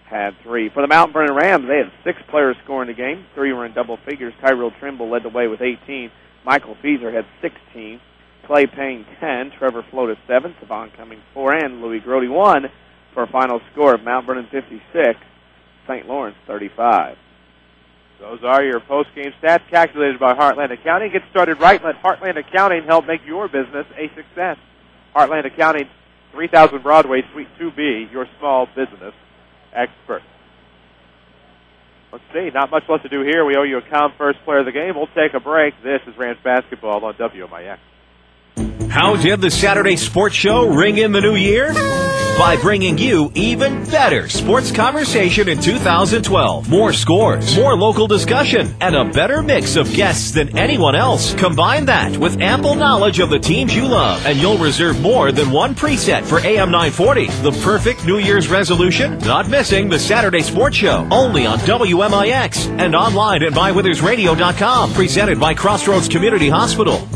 Speaker 2: had 3. For the Mount Vernon Rams, they had 6 players scoring the game. 3 were in double figures. Tyrell Trimble led the way with 18. Michael Feeser had 16. Clay Payne 10, Trevor Float 7, Savon Cummings 4, and Louis Grody 1 for a final score of Mount Vernon 56, St. Lawrence 35.
Speaker 1: Those are your post-game stats calculated by Heartland Accounting. Get started right. Let Heartland Accounting help make your business a success. Heartland Accounting, 3000 Broadway, Suite 2B, your small business expert. Let's see, not much left to do here. We owe you a ComFirst Player of the Game. We'll take a break. This is Rams basketball on WMIX.
Speaker 8: How did the Saturday Sports Show ring in the new year? By bringing you even better sports conversation in 2012. More scores, more local discussion, and a better mix of guests than anyone else. Combine that with ample knowledge of the teams you love, and you'll reserve more than one preset for AM 940. The perfect New Year's resolution? Not missing the Saturday Sports Show. Only on WMIX and online at mywithersradio.com. Presented by Crossroads Community Hospital.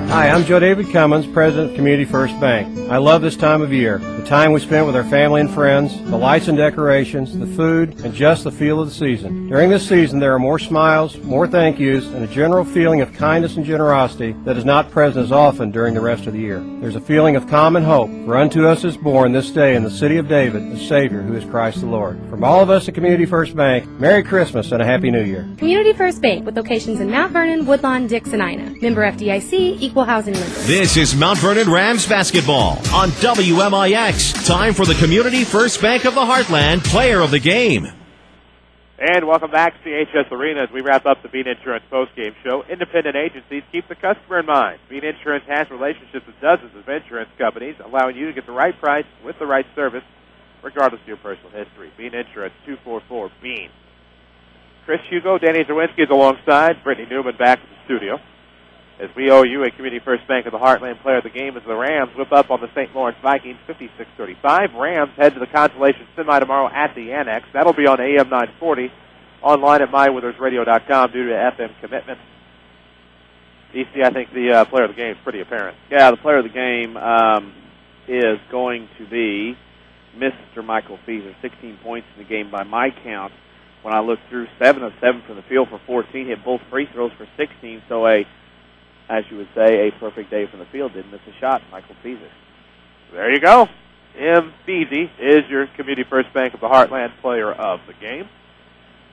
Speaker 5: Hi, I'm Joe David Cummins, President of Community First Bank. I love this time of year. The time we spent with our family and friends, the lights and decorations, the food, and just the feel of the season. During this season, there are more smiles, more thank yous, and a general feeling of kindness and generosity that is not present as often during the rest of the year. There's a feeling of common hope, for unto us is born this day in the city of David a Savior who is Christ the Lord. From all of us at Community First Bank, Merry Christmas and a Happy New Year.
Speaker 13: Community First Bank with locations in Mount Vernon, Woodlawn, Dix, and Ina. Member FDIC, Equal Housing Lender.
Speaker 8: This is Mount Vernon Rams basketball on WMIX. Time for the Community First Bank of the Heartland Player of the Game.
Speaker 1: And welcome back to CHS Arena as we wrap up the Bean Insurance postgame show. Independent agencies keep the customer in mind. Bean Insurance has relationships with dozens of insurance companies, allowing you to get the right price with the right service, regardless of your personal history. Bean Insurance, 244-BEAN. Chris Hugo, Danny Czerwinski is alongside. Brittany Newman back in the studio. As we owe you a Community First Bank of the Heartland Player of the Game as the Rams whip up on the St. Lawrence Vikings 56-35. Rams head to the Consolation Semi tomorrow at the Annex. That'll be on AM 940, online at mywithersradio.com due to FM commitments. DC, I think the Player of the Game is pretty apparent.
Speaker 2: Yeah, the Player of the Game is going to be Mr. Michael Feaser. 16 points in the game by my count. When I look through, 7 of 7 from the field for 14, hit both free throws for 16, so as you would say, a perfect day from the field. Didn't miss a shot, Michael Feaser.
Speaker 1: There you go. M. Feasy is your Community First Bank of the Heartland Player of the Game.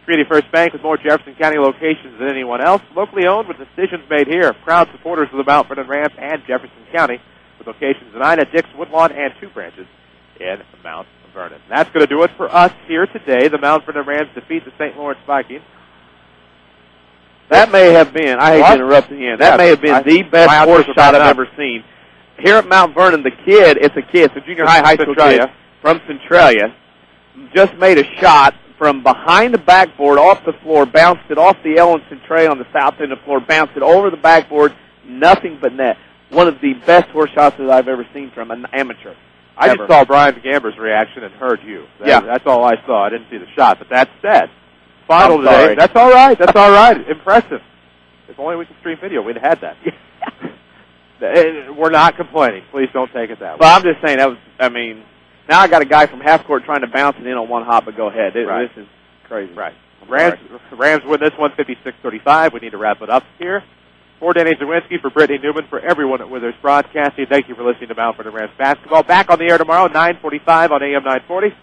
Speaker 1: Community First Bank with more Jefferson County locations than anyone else. Locally owned with decisions made here. Proud supporters of the Mount Vernon Rams and Jefferson County with locations in Ina, Dix, Woodlawn, and 2 branches in Mount Vernon. And that's going to do it for us here today. The Mount Vernon Rams defeat the St. Lawrence Vikings.
Speaker 2: That may have been, I hate to interrupt again, that may have been the best horse shot I've ever seen. Here at Mount Vernon, it's a junior high school kid from Centralia, just made a shot from behind the backboard, off the floor, bounced it off the Ellen tray on the south end of the floor, bounced it over the backboard, nothing but net. One of the best horse shots that I've ever seen from an amateur.
Speaker 1: I just saw Brian Gamber's reaction and heard you. That's all I saw. I didn't see the shot. But that said, final today. That's all right. That's all right. Impressive. If only we could stream video, we'd have had that. We're not complaining. Please don't take it that way.
Speaker 2: Well, I'm just saying now I got a guy from half court trying to bounce it in on one hop, but go ahead. This is crazy.
Speaker 1: Right. Rams win this one 56-35. We need to wrap it up here. For Danny Czerwinski, for Brittany Newman, for everyone at Withers Broadcasting, thank you for listening to Mount Vernon Rams basketball. Back on the air tomorrow, 9:45 on AM 940.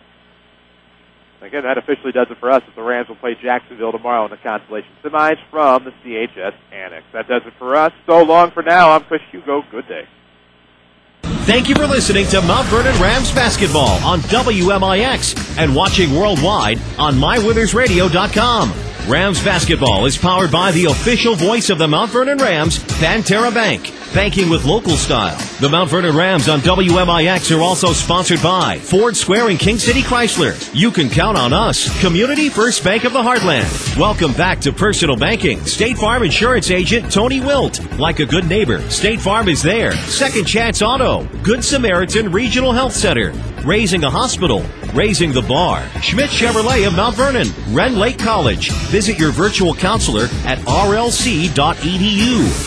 Speaker 1: Again, that officially does it for us as the Rams will play Jacksonville tomorrow in the Consolation Semis from the CHS Annex. That does it for us. So long for now. I'm Chris Hugo. Good day.
Speaker 8: Thank you for listening to Mount Vernon Rams basketball on WMIX and watching worldwide on mywithersradio.com. Rams basketball is powered by the official voice of the Mount Vernon Rams, Pantera Bank. Banking with local style. The Mount Vernon Rams on WMIX are also sponsored by Ford Square and King City Chrysler. You can count on us. Community First Bank of the Heartland. Welcome back to personal banking. State Farm Insurance Agent Tony Wilt. Like a good neighbor, State Farm is there. Second Chance Auto. Good Samaritan Regional Health Center. Raising a Hospital. Raising the Bar, Schmidt Chevrolet of Mount Vernon, Ren Lake College. Visit your virtual counselor at rlc.edu.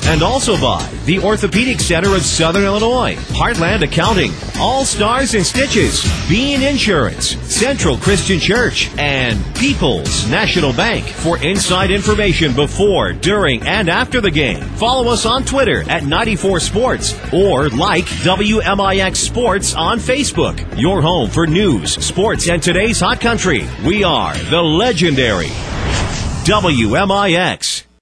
Speaker 8: And also by the Orthopedic Center of Southern Illinois, Heartland Accounting, All Stars and Stitches, Bean Insurance, Central Christian Church, and People's National Bank. For inside information before, during, and after the game, follow us on Twitter at 94 Sports or like WMIX Sports on Facebook. Your home for news, sports, and today's hot country. We are the legendary WMIX.